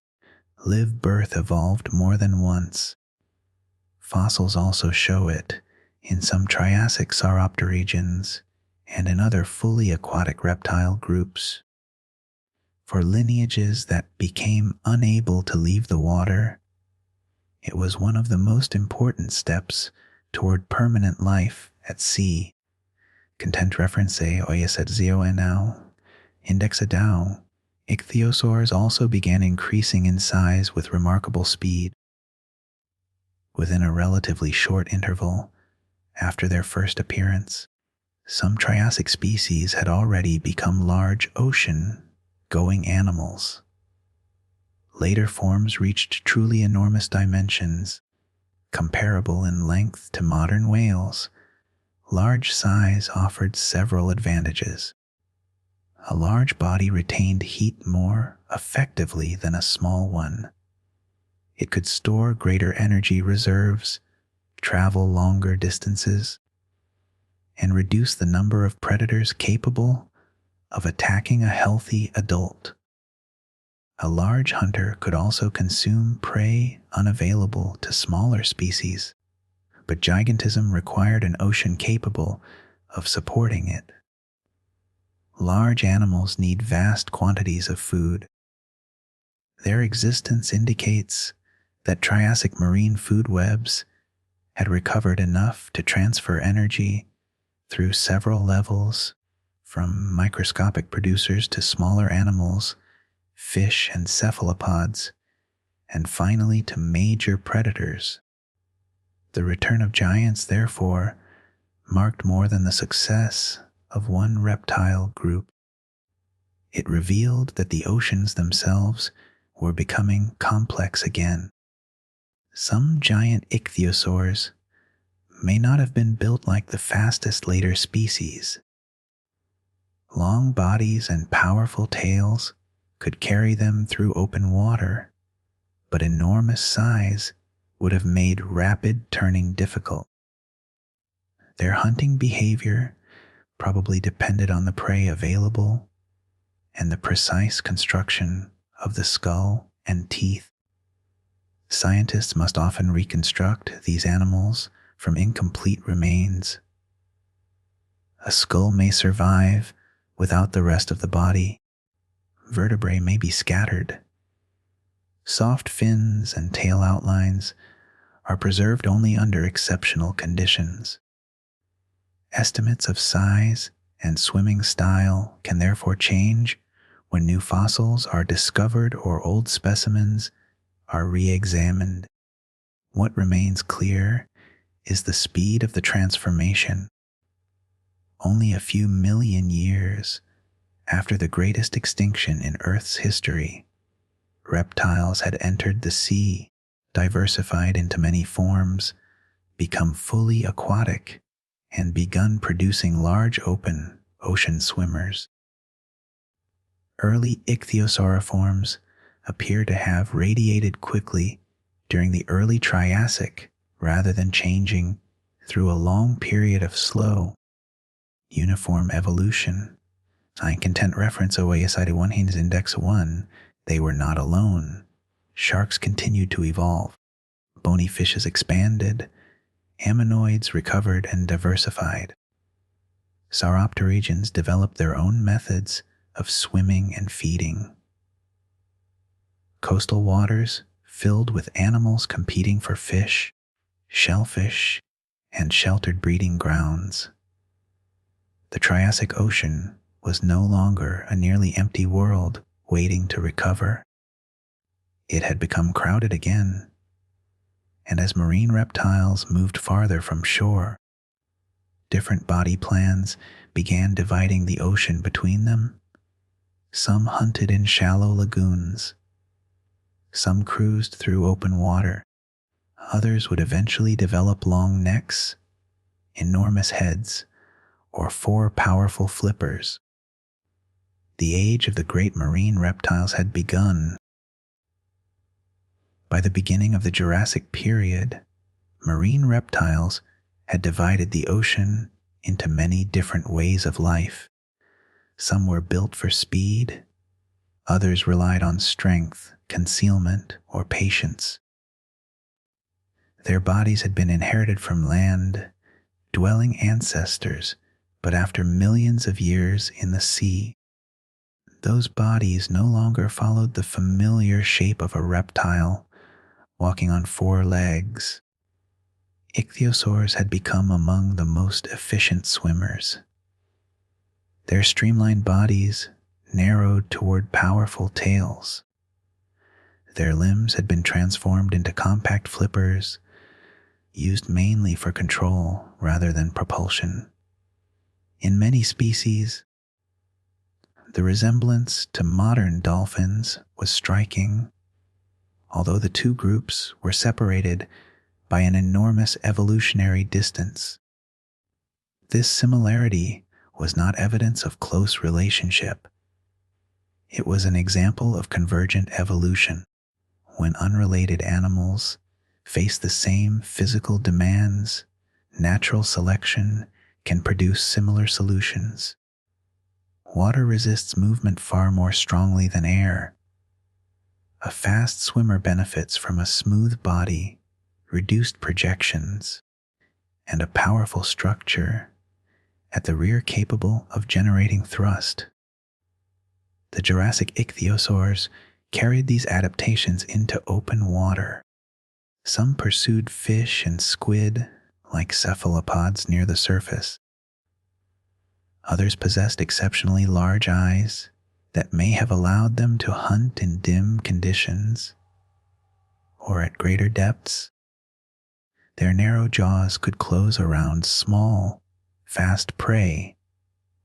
live birth evolved more than once. Fossils also show it in some Triassic sauropterygians and in other fully aquatic reptile groups. For lineages that became unable to leave the water, it was one of the most important steps toward permanent life at sea. Content reference oisetZionau, indexadau. Ichthyosaurs also began increasing in size with remarkable speed. Within a relatively short interval after their first appearance, some Triassic species had already become large ocean-going animals. Later forms reached truly enormous dimensions, comparable in length to modern whales. Large size offered several advantages. A large body retained heat more effectively than a small one. It could store greater energy reserves, travel longer distances, and reduce the number of predators capable of attacking a healthy adult. A large hunter could also consume prey unavailable to smaller species, but gigantism required an ocean capable of supporting it. Large animals need vast quantities of food. Their existence indicates that Triassic marine food webs had recovered enough to transfer energy through several levels, from microscopic producers to smaller animals, fish and cephalopods, and finally to major predators. The return of giants, therefore, marked more than the success of one reptile group. It revealed that the oceans themselves were becoming complex again. Some giant ichthyosaurs may not have been built like the fastest later species. Long bodies and powerful tails could carry them through open water, but enormous size would have made rapid turning difficult. Their hunting behavior probably depended on the prey available and the precise construction of the skull and teeth. Scientists must often reconstruct these animals from incomplete remains. A skull may survive, Without the rest of the body, vertebrae may be scattered. Soft fins and tail outlines are preserved only under exceptional conditions. Estimates of size and swimming style can therefore change when new fossils are discovered or old specimens are re-examined. What remains clear is the speed of the transformation. Only a few million years after the greatest extinction in Earth's history, reptiles had entered the sea, diversified into many forms, become fully aquatic, and begun producing large open ocean swimmers. Early ichthyosauriforms appear to have radiated quickly during the early Triassic rather than changing through a long period of slow, uniform evolution. Ein content reference Oaesidae 1 Haynes Index 1, they were not alone. Sharks continued to evolve. Bony fishes expanded. Ammonoids recovered and diversified. Sauropterygians developed their own methods of swimming and feeding. Coastal waters filled with animals competing for fish, shellfish, and sheltered breeding grounds. The Triassic Ocean was no longer a nearly empty world waiting to recover. It had become crowded again, and as marine reptiles moved farther from shore, different body plans began dividing the ocean between them. Some hunted in shallow lagoons. Some cruised through open water. Others would eventually develop long necks, enormous heads, or 4 powerful flippers. The age of the great marine reptiles had begun. By the beginning of the Jurassic period, marine reptiles had divided the ocean into many different ways of life. Some were built for speed, others relied on strength, concealment, or patience. Their bodies had been inherited from land-dwelling ancestors, but after millions of years in the sea, those bodies no longer followed the familiar shape of a reptile walking on 4 legs. Ichthyosaurs had become among the most efficient swimmers. Their streamlined bodies narrowed toward powerful tails. Their limbs had been transformed into compact flippers, used mainly for control rather than propulsion. In many species, the resemblance to modern dolphins was striking, although the two groups were separated by an enormous evolutionary distance. This similarity was not evidence of close relationship. It was an example of convergent evolution, when unrelated animals face the same physical demands. Natural selection can produce similar solutions. Water resists movement far more strongly than air. A fast swimmer benefits from a smooth body, reduced projections, and a powerful structure at the rear capable of generating thrust. The Jurassic ichthyosaurs carried these adaptations into open water. Some pursued fish and squid like cephalopods near the surface. Others possessed exceptionally large eyes that may have allowed them to hunt in dim conditions or at greater depths. Their narrow jaws could close around small, fast prey,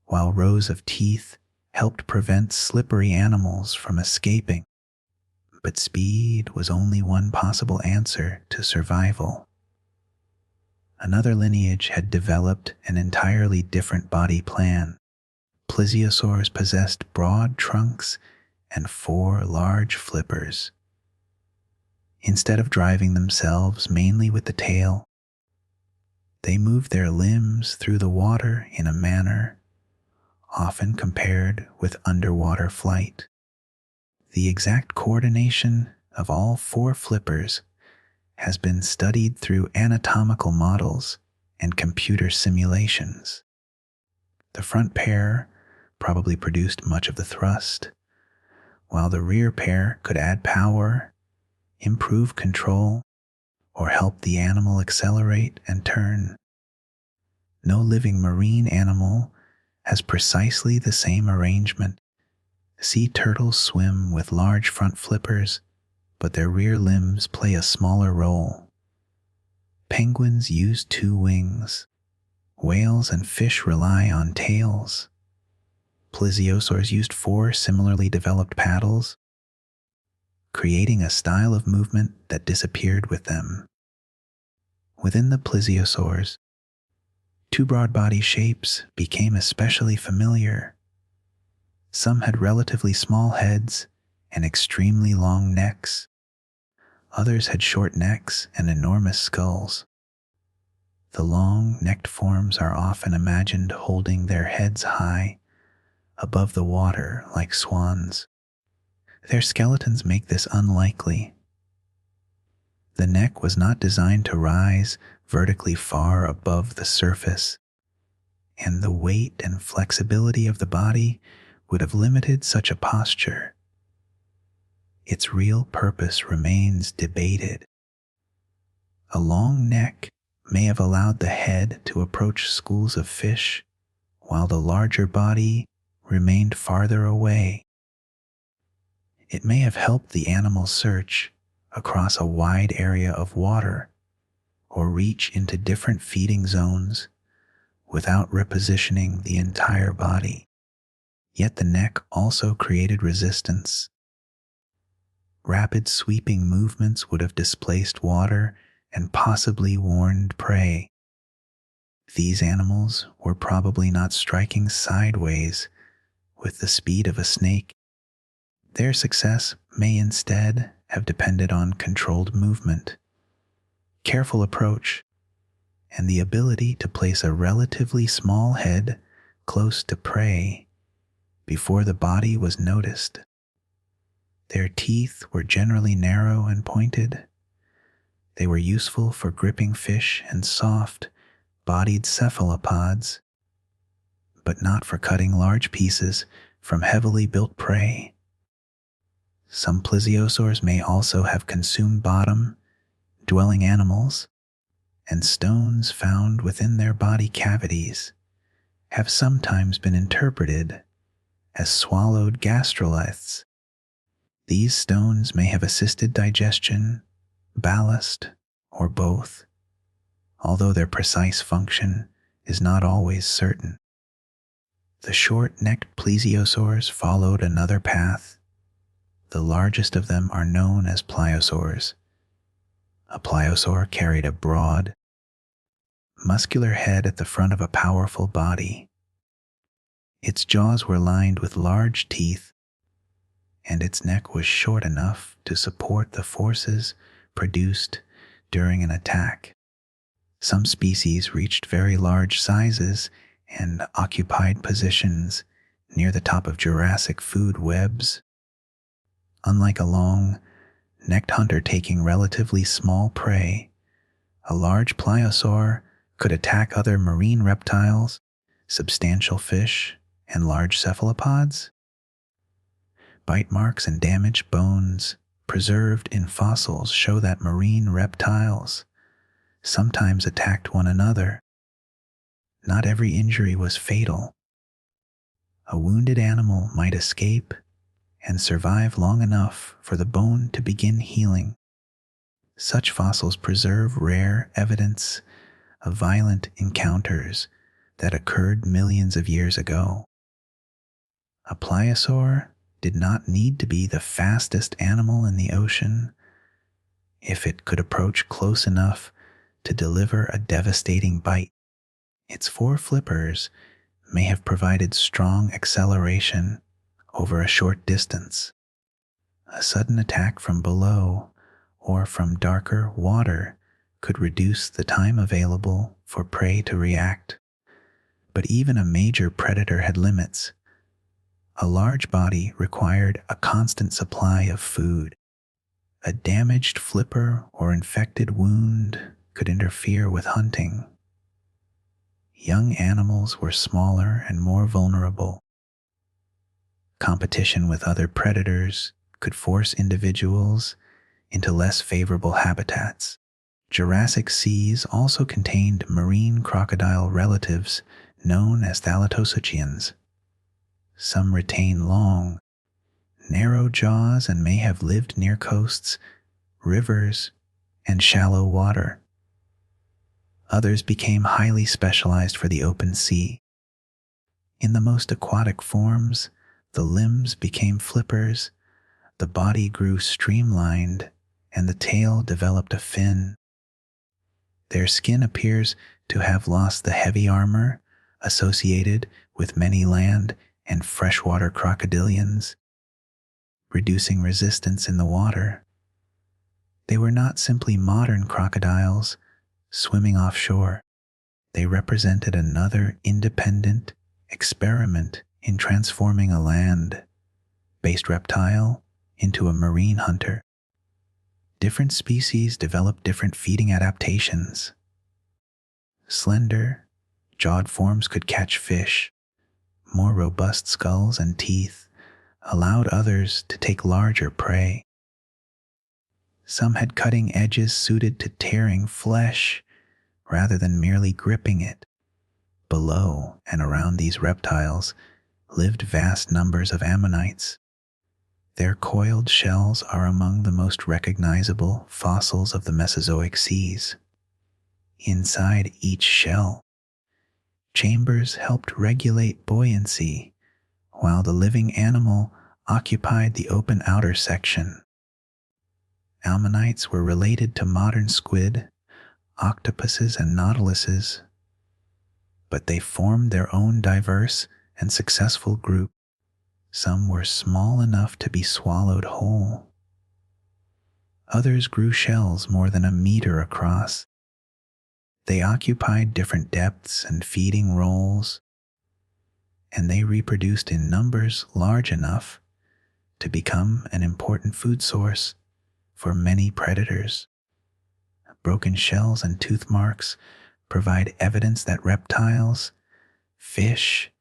while rows of teeth helped prevent slippery animals from escaping. But speed was only one possible answer to survival. Another lineage had developed an entirely different body plan. Plesiosaurs possessed broad trunks and 4 large flippers. Instead of driving themselves mainly with the tail, they moved their limbs through the water in a manner often compared with underwater flight. The exact coordination of all 4 flippers has been studied through anatomical models and computer simulations. The front pair probably produced much of the thrust, while the rear pair could add power, improve control, or help the animal accelerate and turn. No living marine animal has precisely the same arrangement. Sea turtles swim with large front flippers, but their rear limbs play a smaller role. Penguins use 2 wings. Whales and fish rely on tails. Plesiosaurs used 4 similarly developed paddles, creating a style of movement that disappeared with them. Within the plesiosaurs, 2 broad body shapes became especially familiar. Some had relatively small heads and extremely long necks. Others had short necks and enormous skulls. The long, necked forms are often imagined holding their heads high above the water like swans. Their skeletons make this unlikely. The neck was not designed to rise vertically far above the surface, and the weight and flexibility of the body would have limited such a posture. Its real purpose remains debated. A long neck may have allowed the head to approach schools of fish, while the larger body remained farther away. It may have helped the animal search across a wide area of water or reach into different feeding zones without repositioning the entire body. Yet the neck also created resistance. Rapid sweeping movements would have displaced water and possibly warned prey. These animals were probably not striking sideways with the speed of a snake. Their success may instead have depended on controlled movement, careful approach, and the ability to place a relatively small head close to prey before the body was noticed. Their teeth were generally narrow and pointed. They were useful for gripping fish and soft-bodied cephalopods, but not for cutting large pieces from heavily built prey. Some plesiosaurs may also have consumed bottom-dwelling animals, and stones found within their body cavities have sometimes been interpreted as swallowed gastroliths. These stones may have assisted digestion, ballast, or both, although their precise function is not always certain. The short-necked plesiosaurs followed another path. The largest of them are known as pliosaurs. A pliosaur carried a broad, muscular head at the front of a powerful body. Its jaws were lined with large teeth, and its neck was short enough to support the forces produced during an attack. Some species reached very large sizes and occupied positions near the top of Jurassic food webs. Unlike a long-necked hunter taking relatively small prey, a large pliosaur could attack other marine reptiles, substantial fish, and large cephalopods. Bite marks and damaged bones preserved in fossils show that marine reptiles sometimes attacked one another. Not every injury was fatal. A wounded animal might escape and survive long enough for the bone to begin healing. Such fossils preserve rare evidence of violent encounters that occurred millions of years ago. A pliosaur did not need to be the fastest animal in the ocean if it could approach close enough to deliver a devastating bite. Its 4 flippers may have provided strong acceleration over a short distance. A sudden attack from below or from darker water could reduce the time available for prey to react. But even a major predator had limits. A large body required a constant supply of food. A damaged flipper or infected wound could interfere with hunting. Young animals were smaller and more vulnerable. Competition with other predators could force individuals into less favorable habitats. Jurassic seas also contained marine crocodile relatives known as thalattosuchians. Some retain long, narrow jaws and may have lived near coasts, rivers, and shallow water. Others became highly specialized for the open sea. In the most aquatic forms, the limbs became flippers, the body grew streamlined, and the tail developed a fin. Their skin appears to have lost the heavy armor associated with many land and freshwater crocodilians, reducing resistance in the water. They were not simply modern crocodiles swimming offshore. They represented another independent experiment in transforming a land-based reptile into a marine hunter. Different species develop different feeding adaptations. Slender, jawed forms could catch fish. More robust skulls and teeth allowed others to take larger prey. Some had cutting edges suited to tearing flesh rather than merely gripping it. Below and around these reptiles lived vast numbers of ammonites. Their coiled shells are among the most recognizable fossils of the Mesozoic seas. Inside each shell, chambers helped regulate buoyancy, while the living animal occupied the open outer section. Ammonites were related to modern squid, octopuses, and nautiluses, but they formed their own diverse and successful group. Some were small enough to be swallowed whole. Others grew shells more than a meter across. They occupied different depths and feeding roles, and they reproduced in numbers large enough to become an important food source for many predators. Broken shells and tooth marks provide evidence that reptiles, fish,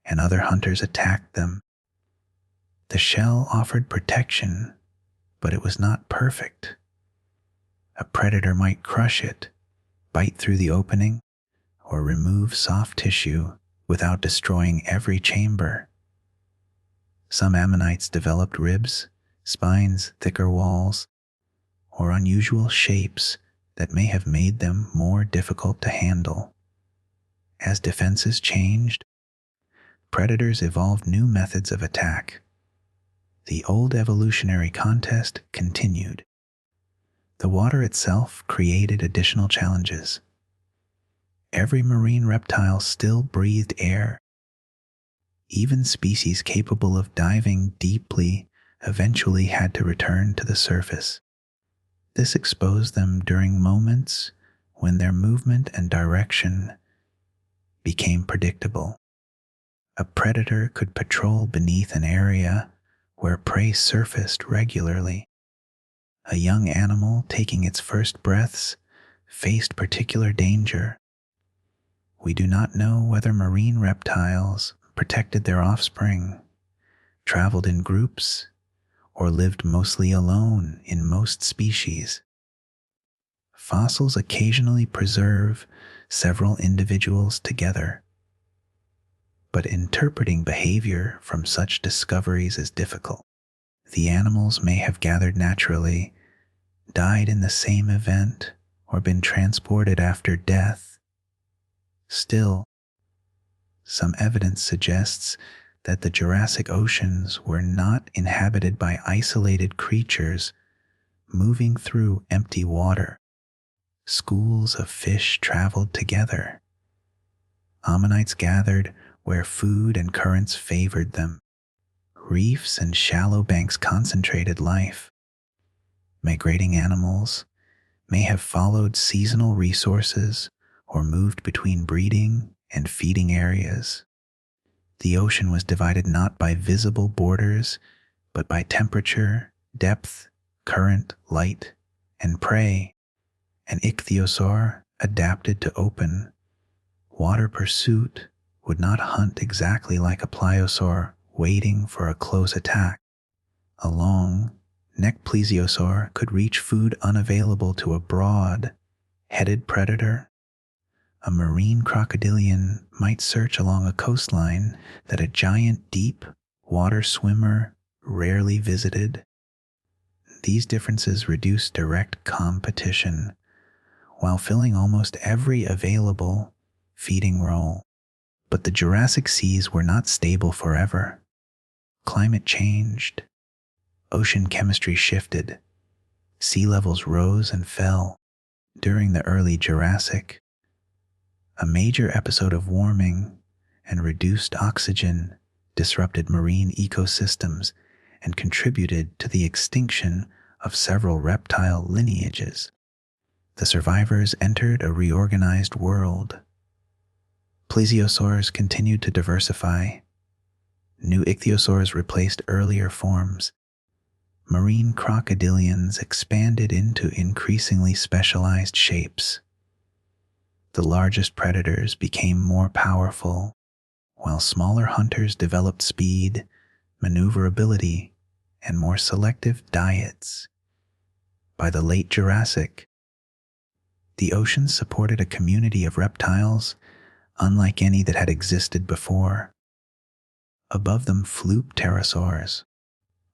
and other hunters attacked them. The shell offered protection, but it was not perfect. A predator might crush it, bite through the opening, or remove soft tissue without destroying every chamber. Some ammonites developed ribs, spines, thicker walls, or unusual shapes that may have made them more difficult to handle. As defenses changed, predators evolved new methods of attack. The old evolutionary contest continued. The water itself created additional challenges. Every marine reptile still breathed air. Even species capable of diving deeply eventually had to return to the surface. This exposed them during moments when their movement and direction became predictable. A predator could patrol beneath an area where prey surfaced regularly. A young animal taking its first breaths faced particular danger. We do not know whether marine reptiles protected their offspring, traveled in groups, or lived mostly alone in most species. Fossils occasionally preserve several individuals together, but interpreting behavior from such discoveries is difficult. The animals may have gathered naturally, died in the same event, or been transported after death. Still, some evidence suggests that the Jurassic oceans were not inhabited by isolated creatures moving through empty water. Schools of fish traveled together. Ammonites gathered where food and currents favored them. Reefs and shallow banks concentrated life. Migrating animals may have followed seasonal resources or moved between breeding and feeding areas. The ocean was divided not by visible borders, but by temperature, depth, current, light, and prey. An ichthyosaur adapted to open water pursuit would not hunt exactly like a pliosaur waiting for a close attack. A long, neck plesiosaur could reach food unavailable to a broad-headed predator. A marine crocodilian might search along a coastline that a giant deep water swimmer rarely visited. These differences reduce direct competition while filling almost every available feeding role. But the Jurassic seas were not stable forever. Climate changed. Ocean chemistry shifted. Sea levels rose and fell. During the early Jurassic, a major episode of warming and reduced oxygen disrupted marine ecosystems and contributed to the extinction of several reptile lineages. The survivors entered a reorganized world. Plesiosaurs continued to diversify. New ichthyosaurs replaced earlier forms. Marine crocodilians expanded into increasingly specialized shapes. The largest predators became more powerful, while smaller hunters developed speed, maneuverability, and more selective diets. By the late Jurassic, the oceans supported a community of reptiles unlike any that had existed before. Above them flooped pterosaurs.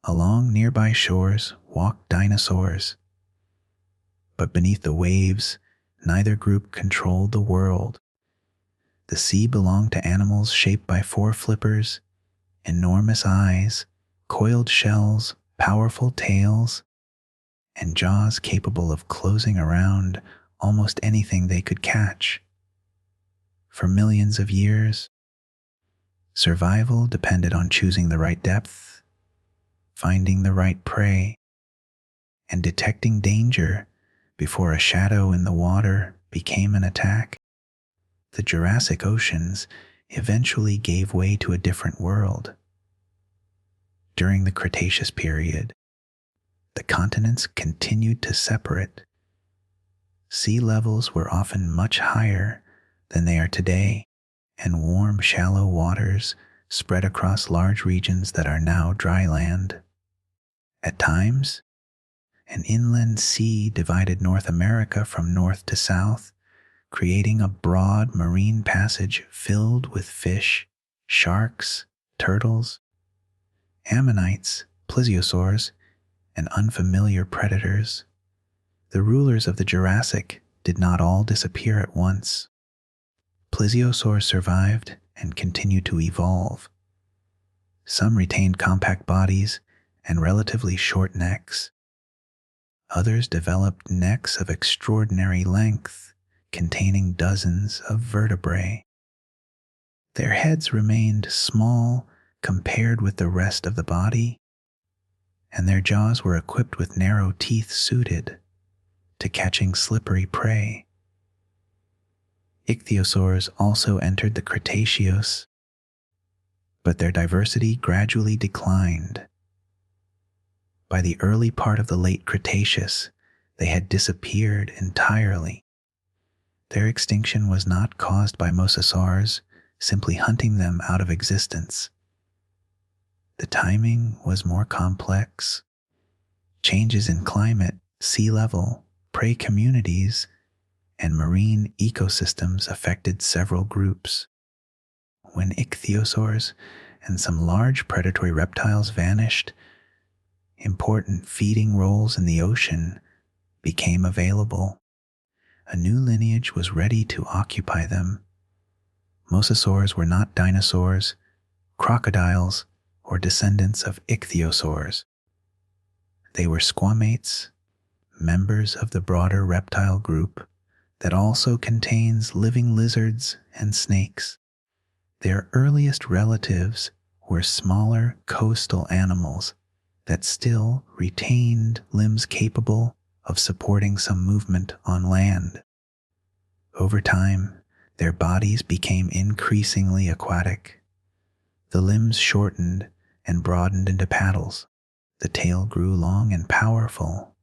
Along nearby shores walked dinosaurs. But beneath the waves, neither group controlled the world. The sea belonged to animals shaped by foreflippers, enormous eyes, coiled shells, powerful tails, and jaws capable of closing around almost anything they could catch. For millions of years, survival depended on choosing the right depth, finding the right prey, and detecting danger before a shadow in the water became an attack. The Jurassic oceans eventually gave way to a different world. During the Cretaceous period, the continents continued to separate. Sea levels were often much higher than they are today, and warm, shallow waters spread across large regions that are now dry land. At times, an inland sea divided North America from north to south, creating a broad marine passage filled with fish, sharks, turtles, ammonites, plesiosaurs, and unfamiliar predators. The rulers of the Jurassic did not all disappear at once. Plesiosaurs survived and continued to evolve. Some retained compact bodies and relatively short necks. Others developed necks of extraordinary length, containing dozens of vertebrae. Their heads remained small compared with the rest of the body, and their jaws were equipped with narrow teeth suited to catching slippery prey. Ichthyosaurs also entered the Cretaceous, but their diversity gradually declined. By the early part of the Late Cretaceous, they had disappeared entirely. Their extinction was not caused by mosasaurs simply hunting them out of existence. The timing was more complex. Changes in climate, sea level, prey communities, and marine ecosystems affected several groups. When ichthyosaurs and some large predatory reptiles vanished, important feeding roles in the ocean became available. A new lineage was ready to occupy them. Mosasaurs were not dinosaurs, crocodiles, or descendants of ichthyosaurs. They were squamates, members of the broader reptile group that also contains living lizards and snakes. Their earliest relatives were smaller coastal animals that still retained limbs capable of supporting some movement on land. Over time, their bodies became increasingly aquatic. The limbs shortened and broadened into paddles. The tail grew long and powerful.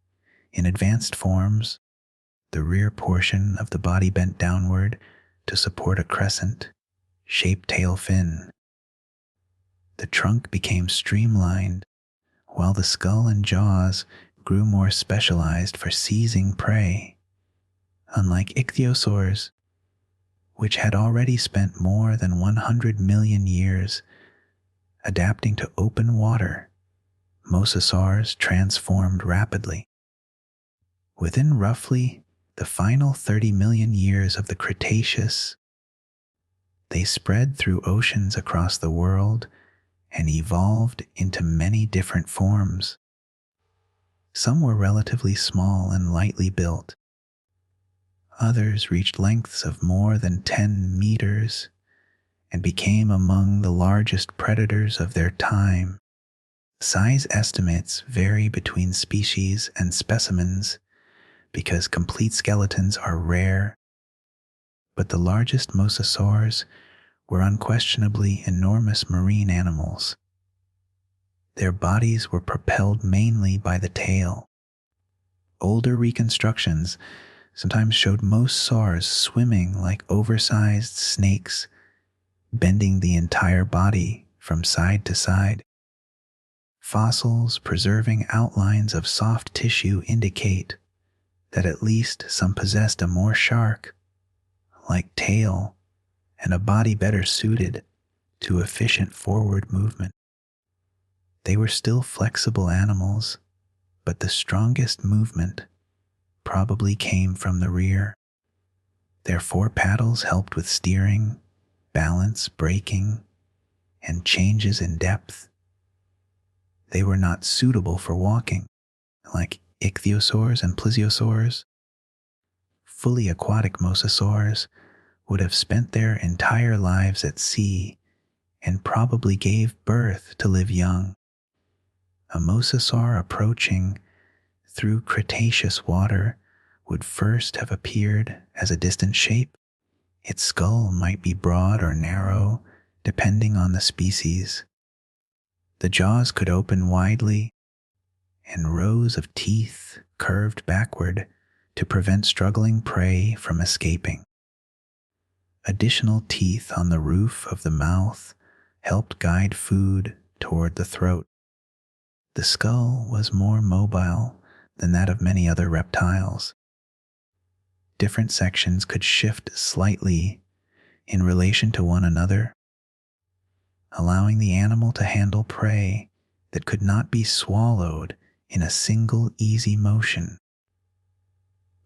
In advanced forms, the rear portion of the body bent downward to support a crescent-shaped tail fin. The trunk became streamlined, while the skull and jaws grew more specialized for seizing prey. Unlike ichthyosaurs, which had already spent more than 100 million years adapting to open water, mosasaurs transformed rapidly. Within roughly the final 30 million years of the Cretaceous, they spread through oceans across the world and evolved into many different forms. Some were relatively small and lightly built. Others reached lengths of more than 10 meters and became among the largest predators of their time. Size estimates vary between species and specimens because complete skeletons are rare, but the largest mosasaurs were unquestionably enormous marine animals. Their bodies were propelled mainly by the tail. Older reconstructions sometimes showed mosasaurs swimming like oversized snakes, bending the entire body from side to side. Fossils preserving outlines of soft tissue indicate that at least some possessed a more shark-like tail and a body better suited to efficient forward movement. They were still flexible animals, but the strongest movement probably came from the rear. Their four paddles helped with steering, balance, braking, and changes in depth. They were not suitable for walking, like ichthyosaurs and plesiosaurs. Fully aquatic mosasaurs would have spent their entire lives at sea and probably gave birth to live young. A mosasaur approaching through Cretaceous water would first have appeared as a distant shape. Its skull might be broad or narrow, depending on the species. The jaws could open widely, and rows of teeth curved backward to prevent struggling prey from escaping. Additional teeth on the roof of the mouth helped guide food toward the throat. The skull was more mobile than that of many other reptiles. Different sections could shift slightly in relation to one another, allowing the animal to handle prey that could not be swallowed in a single easy motion.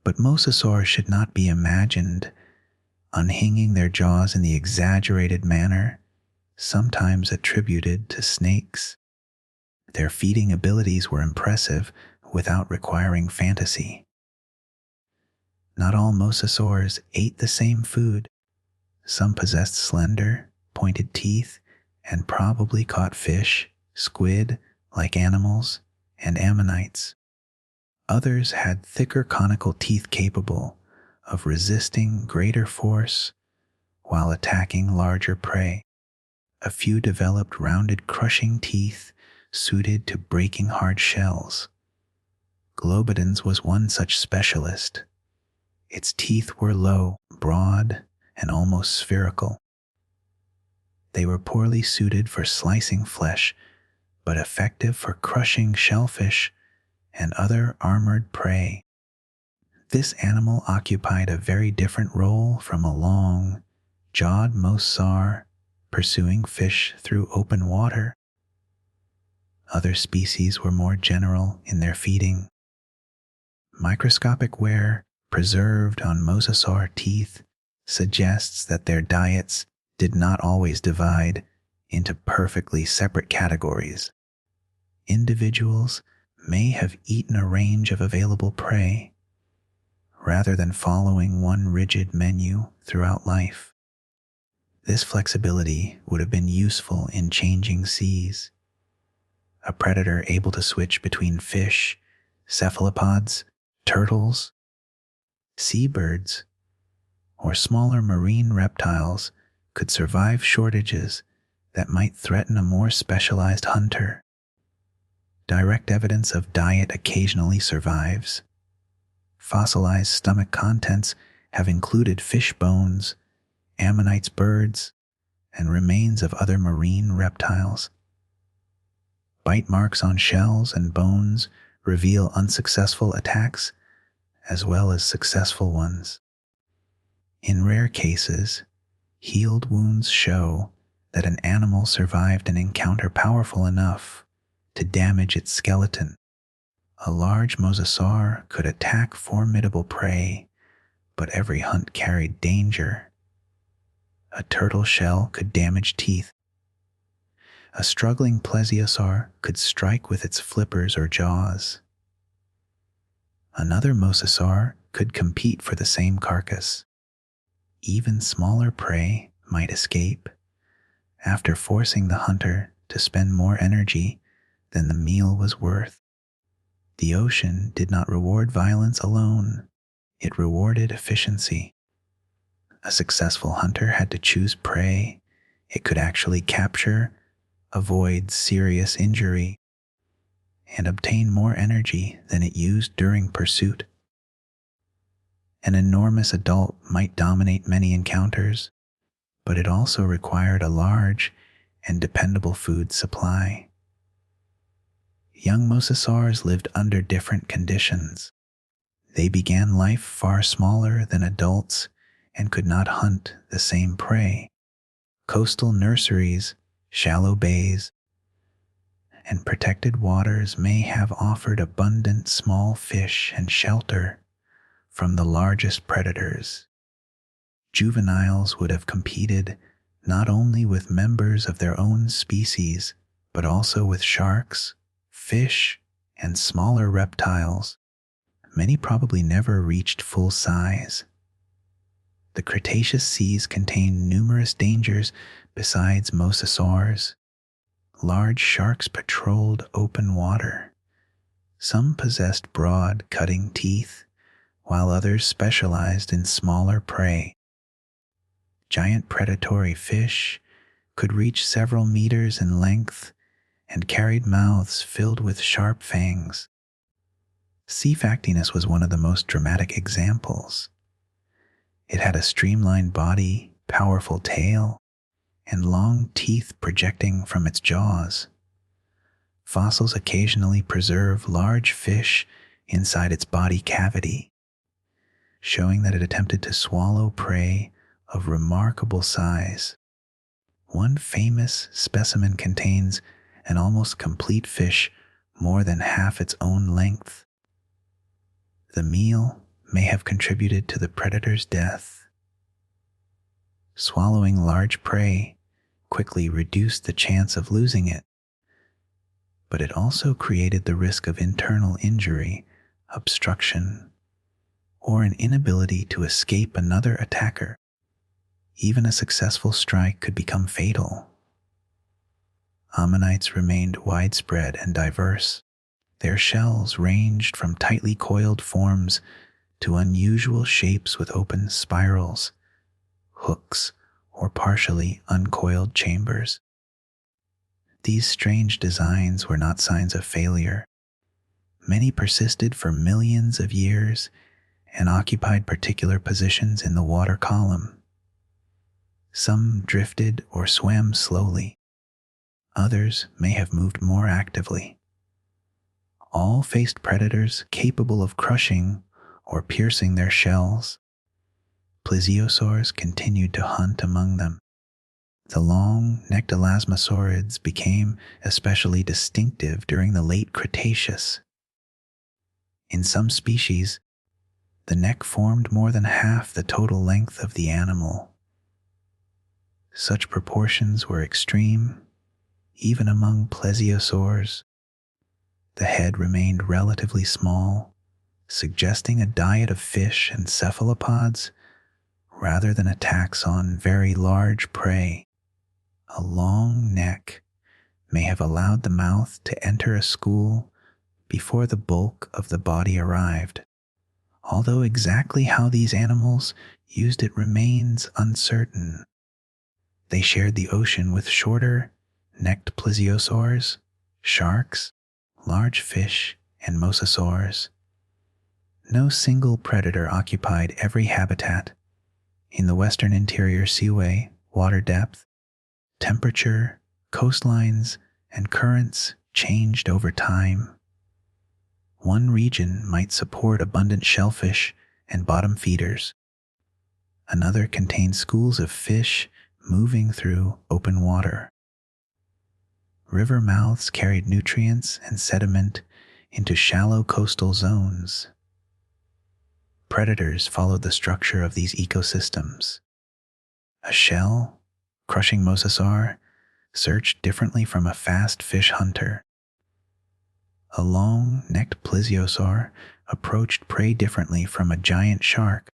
But mosasaurs should not be imagined unhinging their jaws in the exaggerated manner sometimes attributed to snakes. Their feeding abilities were impressive without requiring fantasy. Not all mosasaurs ate the same food. Some possessed slender, pointed teeth and probably caught fish, squid-like animals, and ammonites. Others had thicker conical teeth capable of resisting greater force while attacking larger prey. A few developed rounded crushing teeth suited to breaking hard shells. Globidens was one such specialist. Its teeth were low, broad, and almost spherical. They were poorly suited for slicing flesh, but effective for crushing shellfish and other armored prey. This animal occupied a very different role from a long-jawed mosasaur pursuing fish through open water. Other species were more general in their feeding. Microscopic wear preserved on mosasaur teeth suggests that their diets did not always divide into perfectly separate categories. Individuals may have eaten a range of available prey, rather than following one rigid menu throughout life. This flexibility would have been useful in changing seas. A predator able to switch between fish, cephalopods, turtles, seabirds, or smaller marine reptiles could survive shortages that might threaten a more specialized hunter. Direct evidence of diet occasionally survives. Fossilized stomach contents have included fish bones, ammonites birds, and remains of other marine reptiles. Bite marks on shells and bones reveal unsuccessful attacks as well as successful ones. In rare cases, healed wounds show that an animal survived an encounter powerful enough to damage its skeleton. A large mosasaur could attack formidable prey, but every hunt carried danger. A turtle shell could damage teeth. A struggling plesiosaur could strike with its flippers or jaws. Another mosasaur could compete for the same carcass. Even smaller prey might escape after forcing the hunter to spend more energy than the meal was worth. The ocean did not reward violence alone, it rewarded efficiency. A successful hunter had to choose prey it could actually capture, avoid serious injury, and obtain more energy than it used during pursuit. An enormous adult might dominate many encounters, but it also required a large and dependable food supply. Young mosasaurs lived under different conditions. They began life far smaller than adults and could not hunt the same prey. Coastal nurseries, shallow bays, and protected waters may have offered abundant small fish and shelter from the largest predators. Juveniles would have competed not only with members of their own species, but also with sharks, fish, and smaller reptiles. Many probably never reached full size. The Cretaceous seas contained numerous dangers besides mosasaurs. Large sharks patrolled open water. Some possessed broad, cutting teeth, while others specialized in smaller prey. Giant predatory fish could reach several meters in length and carried mouths filled with sharp fangs. Sea factiness was one of the most dramatic examples. It had a streamlined body, powerful tail, and long teeth projecting from its jaws. Fossils occasionally preserve large fish inside its body cavity, showing that it attempted to swallow prey of remarkable size. One famous specimen contains an almost complete fish more than half its own length. The meal may have contributed to the predator's death. Swallowing large prey quickly reduced the chance of losing it, but it also created the risk of internal injury, obstruction, or an inability to escape another attacker. Even a successful strike could become fatal. Ammonites remained widespread and diverse. Their shells ranged from tightly coiled forms to unusual shapes with open spirals, hooks, or partially uncoiled chambers. These strange designs were not signs of failure. Many persisted for millions of years and occupied particular positions in the water column. Some drifted or swam slowly. Others may have moved more actively. All faced predators capable of crushing or piercing their shells. Plesiosaurs continued to hunt among them. The long-necked elasmosaurids became especially distinctive during the Late Cretaceous. In some species, the neck formed more than half the total length of the animal. Such proportions were extreme, even among plesiosaurs. The head remained relatively small, suggesting a diet of fish and cephalopods rather than attacks on very large prey. A long neck may have allowed the mouth to enter a school before the bulk of the body arrived, although exactly how these animals used it remains uncertain. They shared the ocean with shorter, necked plesiosaurs, sharks, large fish, and mosasaurs. No single predator occupied every habitat. In the western interior seaway, water depth, temperature, coastlines, and currents changed over time. One region might support abundant shellfish and bottom feeders. Another contained schools of fish moving through open water. River mouths carried nutrients and sediment into shallow coastal zones. Predators followed the structure of these ecosystems. A shell-crushing mosasaur searched differently from a fast fish hunter. A long-necked plesiosaur approached prey differently from a giant shark.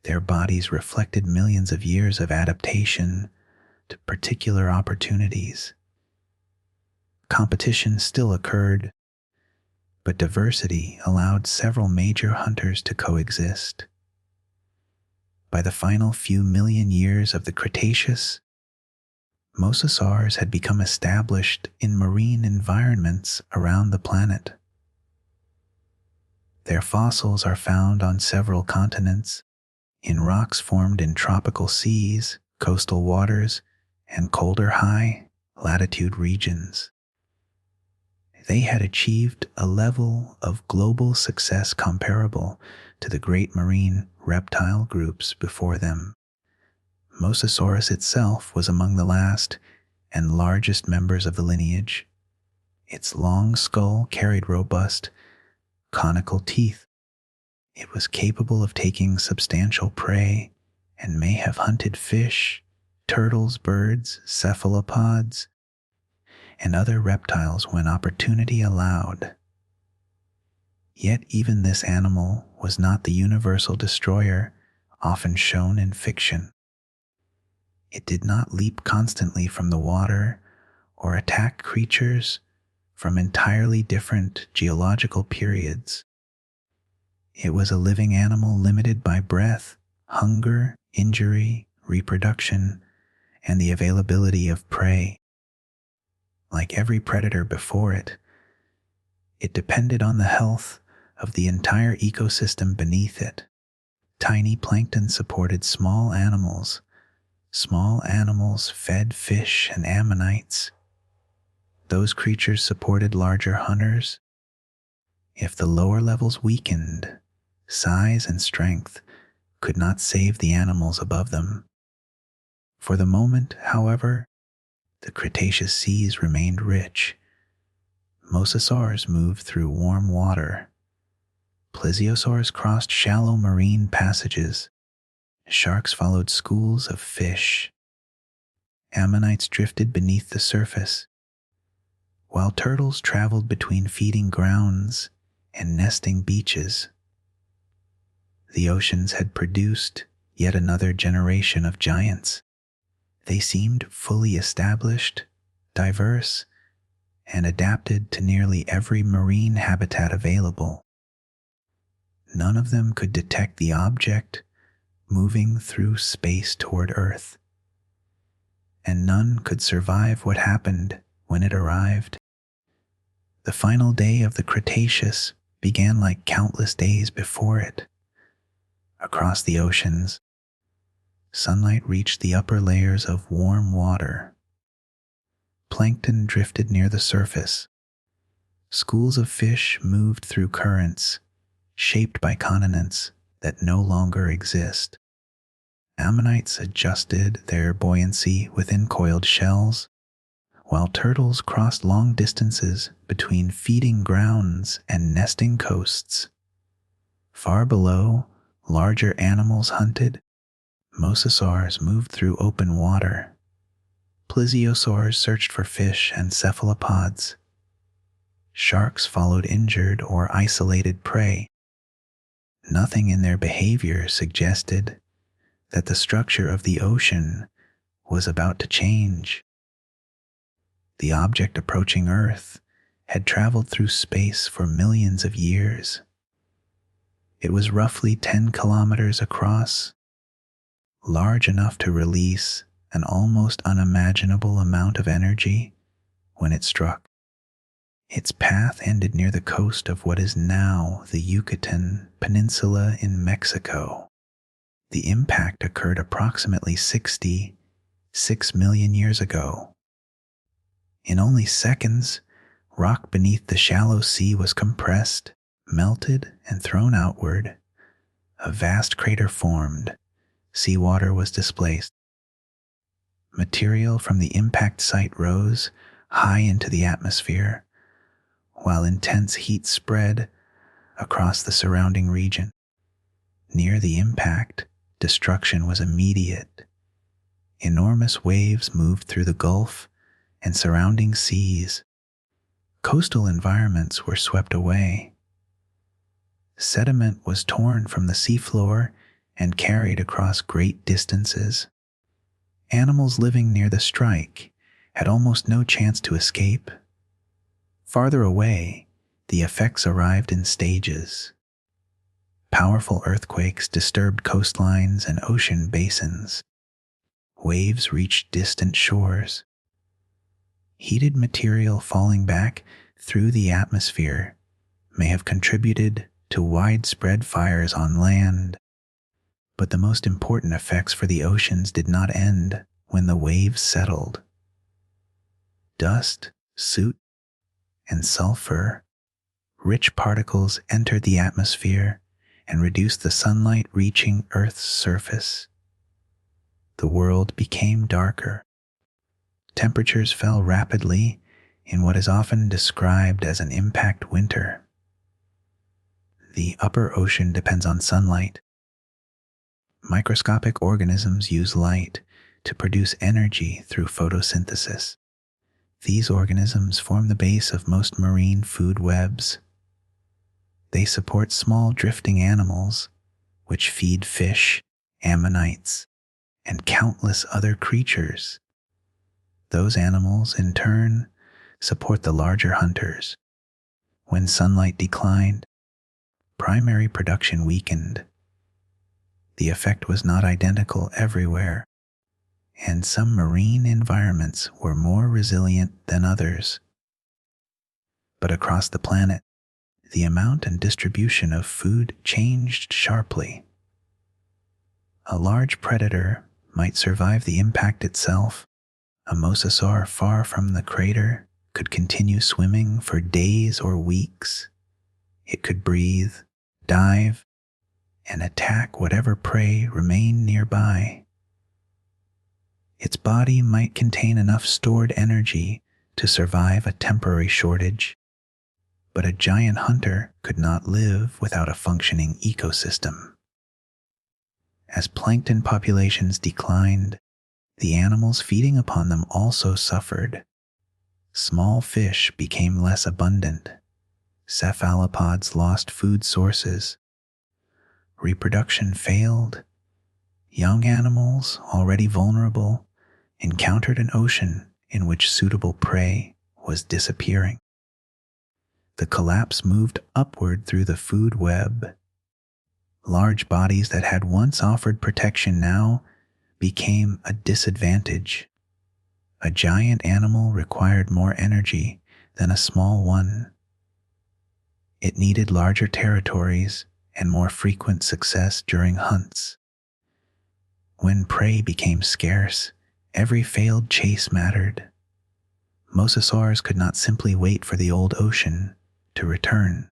Their bodies reflected millions of years of adaptation to particular opportunities. Competition still occurred, but diversity allowed several major hunters to coexist. By the final few million years of the Cretaceous, mosasaurs had become established in marine environments around the planet. Their fossils are found on several continents, in rocks formed in tropical seas, coastal waters, and colder high-latitude regions. They had achieved a level of global success comparable to the great marine reptile groups before them. Mosasaurus itself was among the last and largest members of the lineage. Its long skull carried robust, conical teeth. It was capable of taking substantial prey and may have hunted fish, turtles, birds, cephalopods, and other reptiles when opportunity allowed. Yet even this animal was not the universal destroyer often shown in fiction. It did not leap constantly from the water or attack creatures from entirely different geological periods. It was a living animal limited by breath, hunger, injury, reproduction, and the availability of prey. Like every predator before it, it depended on the health of the entire ecosystem beneath it. Tiny plankton supported small animals. Small animals fed fish and ammonites. Those creatures supported larger hunters. If the lower levels weakened, size and strength could not save the animals above them. For the moment, however, the Cretaceous seas remained rich. Mosasaurs moved through warm water. Plesiosaurs crossed shallow marine passages. Sharks followed schools of fish. Ammonites drifted beneath the surface, while turtles traveled between feeding grounds and nesting beaches. The oceans had produced yet another generation of giants. They seemed fully established, diverse, and adapted to nearly every marine habitat available. None of them could detect the object moving through space toward Earth, and none could survive what happened when it arrived. The final day of the Cretaceous began like countless days before it. Across the oceans, sunlight reached the upper layers of warm water. Plankton drifted near the surface. Schools of fish moved through currents, shaped by continents that no longer exist. Ammonites adjusted their buoyancy within coiled shells, while turtles crossed long distances between feeding grounds and nesting coasts. Far below, larger animals hunted. Mosasaurs moved through open water. Plesiosaurs searched for fish and cephalopods. Sharks followed injured or isolated prey. Nothing in their behavior suggested that the structure of the ocean was about to change. The object approaching Earth had traveled through space for millions of years. It was roughly 10 kilometers across, large enough to release an almost unimaginable amount of energy when it struck. Its path ended near the coast of what is now the Yucatan Peninsula in Mexico. The impact occurred approximately 66 million years ago. In only seconds, Rock beneath the shallow sea was compressed, melted, and thrown outward. A vast crater formed. Seawater was displaced. Material from the impact site rose high into the atmosphere, while intense heat spread across the surrounding region. Near the impact, destruction was immediate. Enormous waves moved through the Gulf and surrounding seas. Coastal environments were swept away. Sediment was torn from the seafloor and carried across great distances. Animals living near the strike had almost no chance to escape. Farther away, the effects arrived in stages. Powerful earthquakes disturbed coastlines and ocean basins. Waves reached distant shores. Heated material falling back through the atmosphere may have contributed to widespread fires on land. But the most important effects for the oceans did not end when the waves settled. Dust, soot, and sulfur, rich particles entered the atmosphere and reduced the sunlight reaching Earth's surface. The world became darker. Temperatures fell rapidly in what is often described as an impact winter. The upper ocean depends on sunlight. Microscopic organisms use light to produce energy through photosynthesis. These organisms form the base of most marine food webs. They support small drifting animals, which feed fish, ammonites, and countless other creatures. Those animals, in turn, support the larger hunters. When sunlight declined, primary production weakened. The effect was not identical everywhere, and some marine environments were more resilient than others. But across the planet, the amount and distribution of food changed sharply. A large predator might survive the impact itself. A mosasaur far from the crater could continue swimming for days or weeks. It could breathe, dive, and attack whatever prey remained nearby. Its body might contain enough stored energy to survive a temporary shortage, but a giant hunter could not live without a functioning ecosystem. As plankton populations declined, the animals feeding upon them also suffered. Small fish became less abundant. Cephalopods lost food sources. Reproduction failed. Young animals, already vulnerable, encountered an ocean in which suitable prey was disappearing. The collapse moved upward through the food web. Large bodies that had once offered protection now became a disadvantage. A giant animal required more energy than a small one. It needed larger territories and more frequent success during hunts. When prey became scarce, every failed chase mattered. Mosasaurs could not simply wait for the old ocean to return.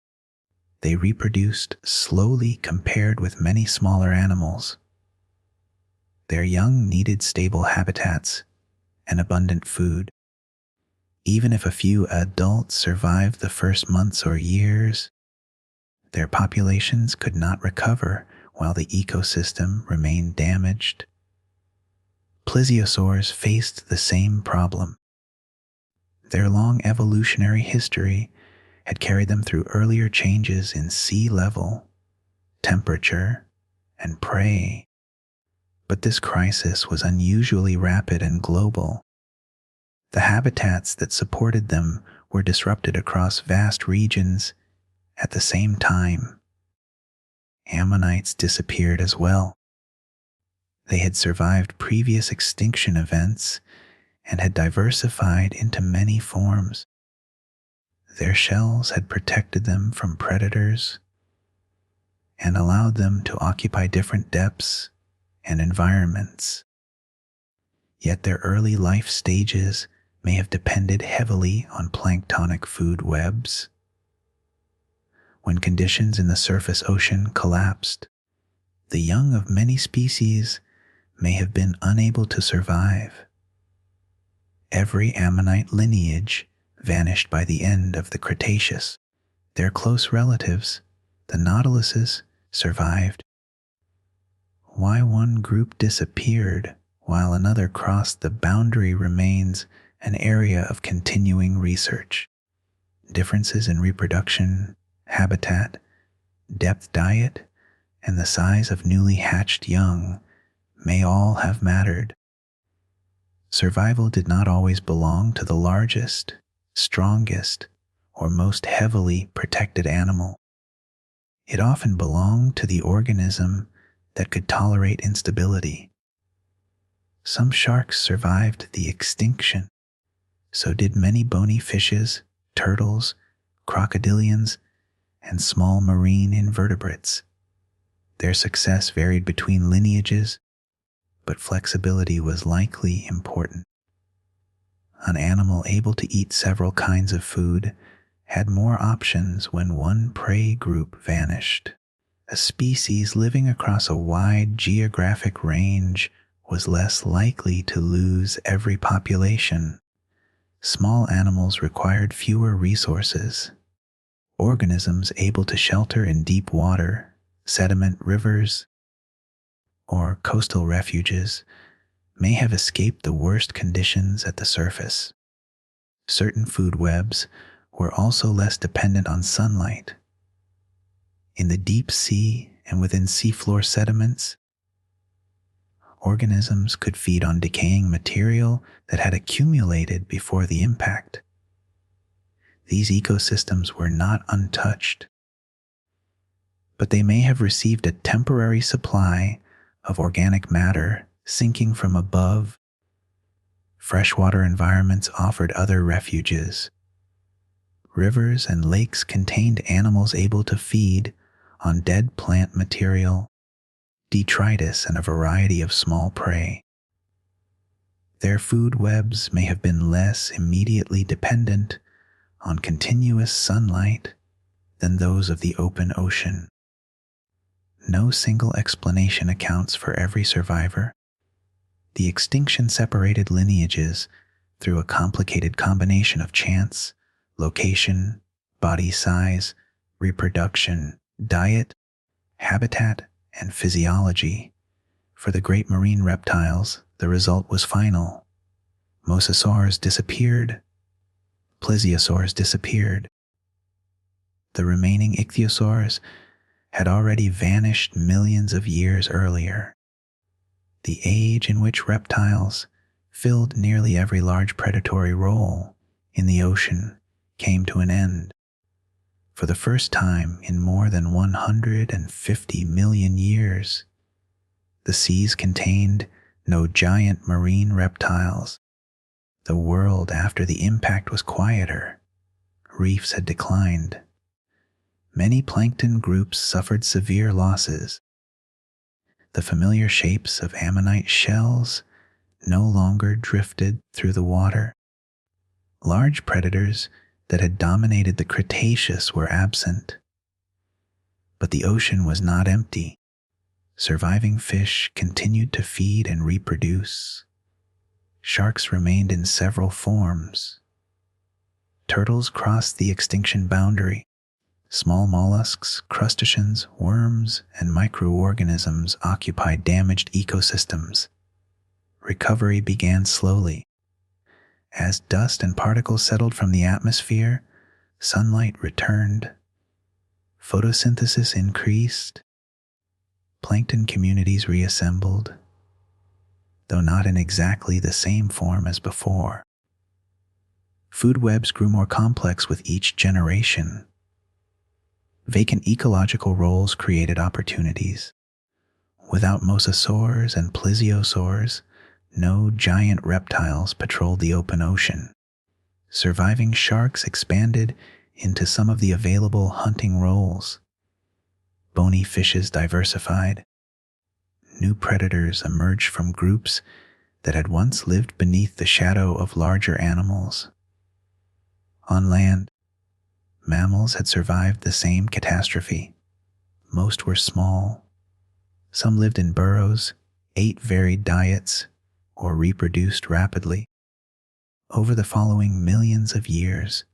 They reproduced slowly compared with many smaller animals. Their young needed stable habitats and abundant food. Even if a few adults survived the first months or years, their populations could not recover while the ecosystem remained damaged. Plesiosaurs faced the same problem. Their long evolutionary history had carried them through earlier changes in sea level, temperature, and prey. But this crisis was unusually rapid and global. The habitats that supported them were disrupted across vast regions at the same time. Ammonites disappeared as well. They had survived previous extinction events and had diversified into many forms. Their shells had protected them from predators and allowed them to occupy different depths and environments. Yet their early life stages may have depended heavily on planktonic food webs. When conditions in the surface ocean collapsed, the young of many species may have been unable to survive. Every ammonite lineage vanished by the end of the Cretaceous. Their close relatives, the nautiluses, survived. Why one group disappeared while another crossed the boundary remains an area of continuing research. Differences in reproduction, habitat, depth diet, and the size of newly hatched young may all have mattered. Survival did not always belong to the largest, strongest, or most heavily protected animal. It often belonged to the organism that could tolerate instability. Some sharks survived the extinction. So did many bony fishes, turtles, crocodilians, and small marine invertebrates. Their success varied between lineages, but flexibility was likely important. An animal able to eat several kinds of food had more options when one prey group vanished. A species living across a wide geographic range was less likely to lose every population. Small animals required fewer resources. Organisms able to shelter in deep water, sediment rivers, or coastal refuges may have escaped the worst conditions at the surface. Certain food webs were also less dependent on sunlight. In the deep sea and within seafloor sediments, organisms could feed on decaying material that had accumulated before the impact. These ecosystems were not untouched, but they may have received a temporary supply of organic matter sinking from above. Freshwater environments offered other refuges. Rivers and lakes contained animals able to feed on dead plant material, detritus, and a variety of small prey. Their food webs may have been less immediately dependent on continuous sunlight than those of the open ocean. No single explanation accounts for every survivor. The extinction separated lineages through a complicated combination of chance, location, body size, reproduction, diet, habitat, and physiology. For the great marine reptiles, the result was final. Mosasaurs disappeared. Plesiosaurs disappeared. The remaining ichthyosaurs had already vanished millions of years earlier. The age in which reptiles filled nearly every large predatory role in the ocean came to an end. For the first time in more than 150 million years, the seas contained no giant marine reptiles. The world after the impact was quieter. Reefs had declined. Many plankton groups suffered severe losses. The familiar shapes of ammonite shells no longer drifted through the water. Large predators that had dominated the Cretaceous were absent. But the ocean was not empty. Surviving fish continued to feed and reproduce. Sharks remained in several forms. Turtles crossed the extinction boundary. Small mollusks, crustaceans, worms, and microorganisms occupied damaged ecosystems. Recovery began slowly. As dust and particles settled from the atmosphere, sunlight returned. Photosynthesis increased. Plankton communities reassembled, though not in exactly the same form as before. Food webs grew more complex with each generation. Vacant ecological roles created opportunities. Without mosasaurs and plesiosaurs, no giant reptiles patrolled the open ocean. Surviving sharks expanded into some of the available hunting roles. Bony fishes diversified. New predators emerged from groups that had once lived beneath the shadow of larger animals. On land, mammals had survived the same catastrophe. Most were small. Some lived in burrows, ate varied diets, or reproduced rapidly. Over the following millions of years,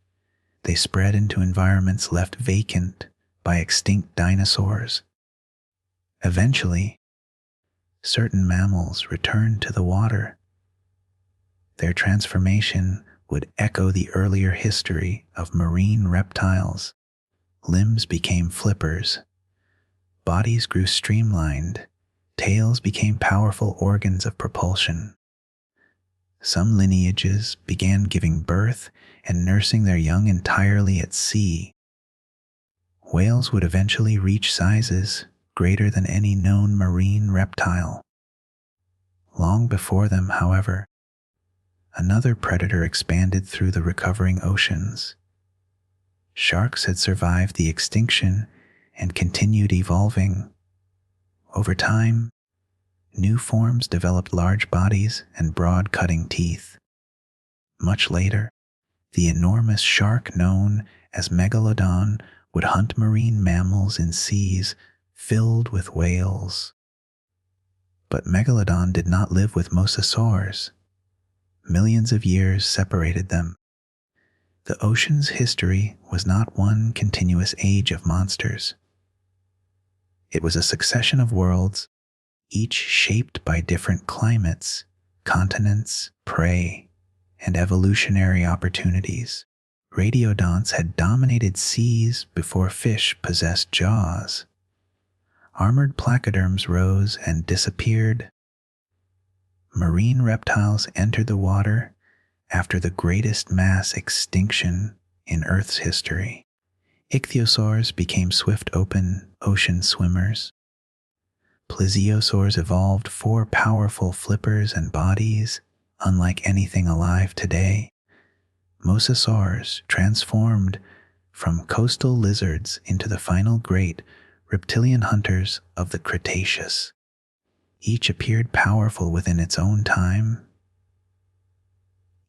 they spread into environments left vacant by extinct dinosaurs. Eventually, certain mammals returned to the water. Their transformation would echo the earlier history of marine reptiles. Limbs became flippers. Bodies grew streamlined. Tails became powerful organs of propulsion. Some lineages began giving birth and nursing their young entirely at sea. Whales would eventually reach sizes greater than any known marine reptile. Long before them, however, another predator expanded through the recovering oceans. Sharks had survived the extinction and continued evolving. Over time, new forms developed large bodies and broad cutting teeth. Much later, the enormous shark known as megalodon would hunt marine mammals in seas filled with whales. But megalodon did not live with mosasaurs. Millions of years separated them. The ocean's history was not one continuous age of monsters. It was a succession of worlds, each shaped by different climates, continents, prey, and evolutionary opportunities. Radiodonts had dominated seas before fish possessed jaws. Armored placoderms rose and disappeared. Marine reptiles entered the water after the greatest mass extinction in Earth's history. Ichthyosaurs became swift open ocean swimmers. Plesiosaurs evolved 4 powerful flippers and bodies, unlike anything alive today. Mosasaurs transformed from coastal lizards into the final great reptilian hunters of the Cretaceous. Each appeared powerful within its own time.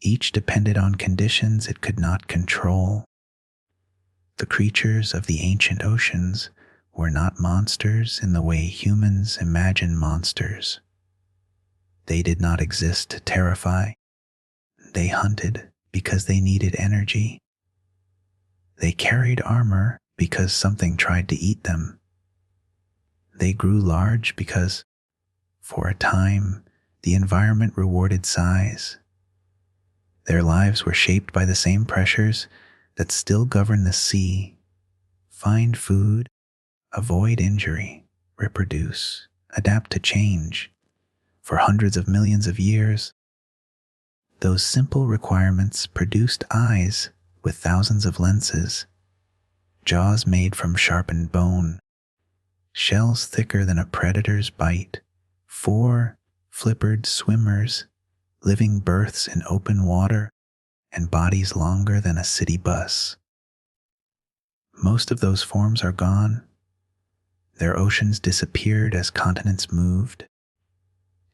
Each depended on conditions it could not control. The creatures of the ancient oceans were not monsters in the way humans imagine monsters. They did not exist to terrify. They hunted because they needed energy. They carried armor because something tried to eat them. They grew large because, for a time, the environment rewarded size. Their lives were shaped by the same pressures that still govern the sea: find food, avoid injury, reproduce, adapt to change. For hundreds of millions of years, those simple requirements produced eyes with thousands of lenses, jaws made from sharpened bone, shells thicker than a predator's bite, 4 flippered swimmers, living births in open water, and bodies longer than a city bus. Most of those forms are gone. Their oceans disappeared as continents moved.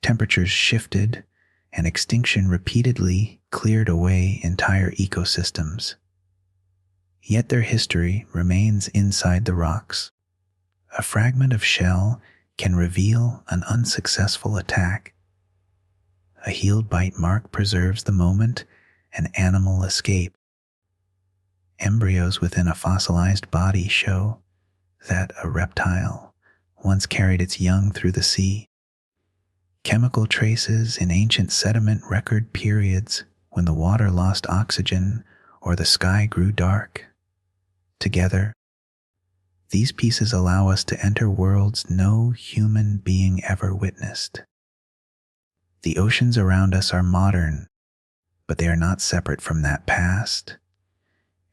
Temperatures shifted, and extinction repeatedly cleared away entire ecosystems. Yet their history remains inside the rocks. A fragment of shell can reveal an unsuccessful attack. A healed bite mark preserves the moment an animal escape. Embryos within a fossilized body show that a reptile once carried its young through the sea. Chemical traces in ancient sediment record periods when the water lost oxygen or the sky grew dark. Together, these pieces allow us to enter worlds no human being ever witnessed. The oceans around us are modern, but they are not separate from that past.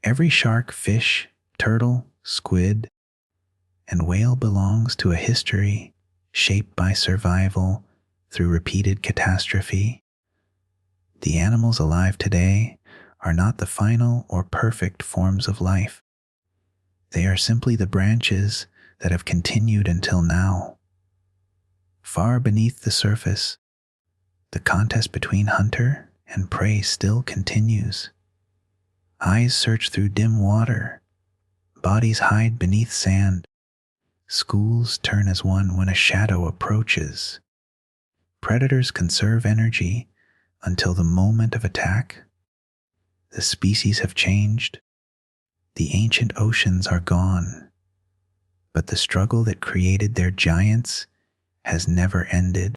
Every shark, fish, turtle, squid, and whale belongs to a history shaped by survival through repeated catastrophe. The animals alive today are not the final or perfect forms of life. They are simply the branches that have continued until now. Far beneath the surface, The contest between hunter and prey still continues. Eyes search through dim water, bodies hide beneath sand. Schools turn as one when a shadow approaches. Predators conserve energy until the moment of attack. The species have changed. The ancient oceans are gone. But the struggle that created their giants has never ended.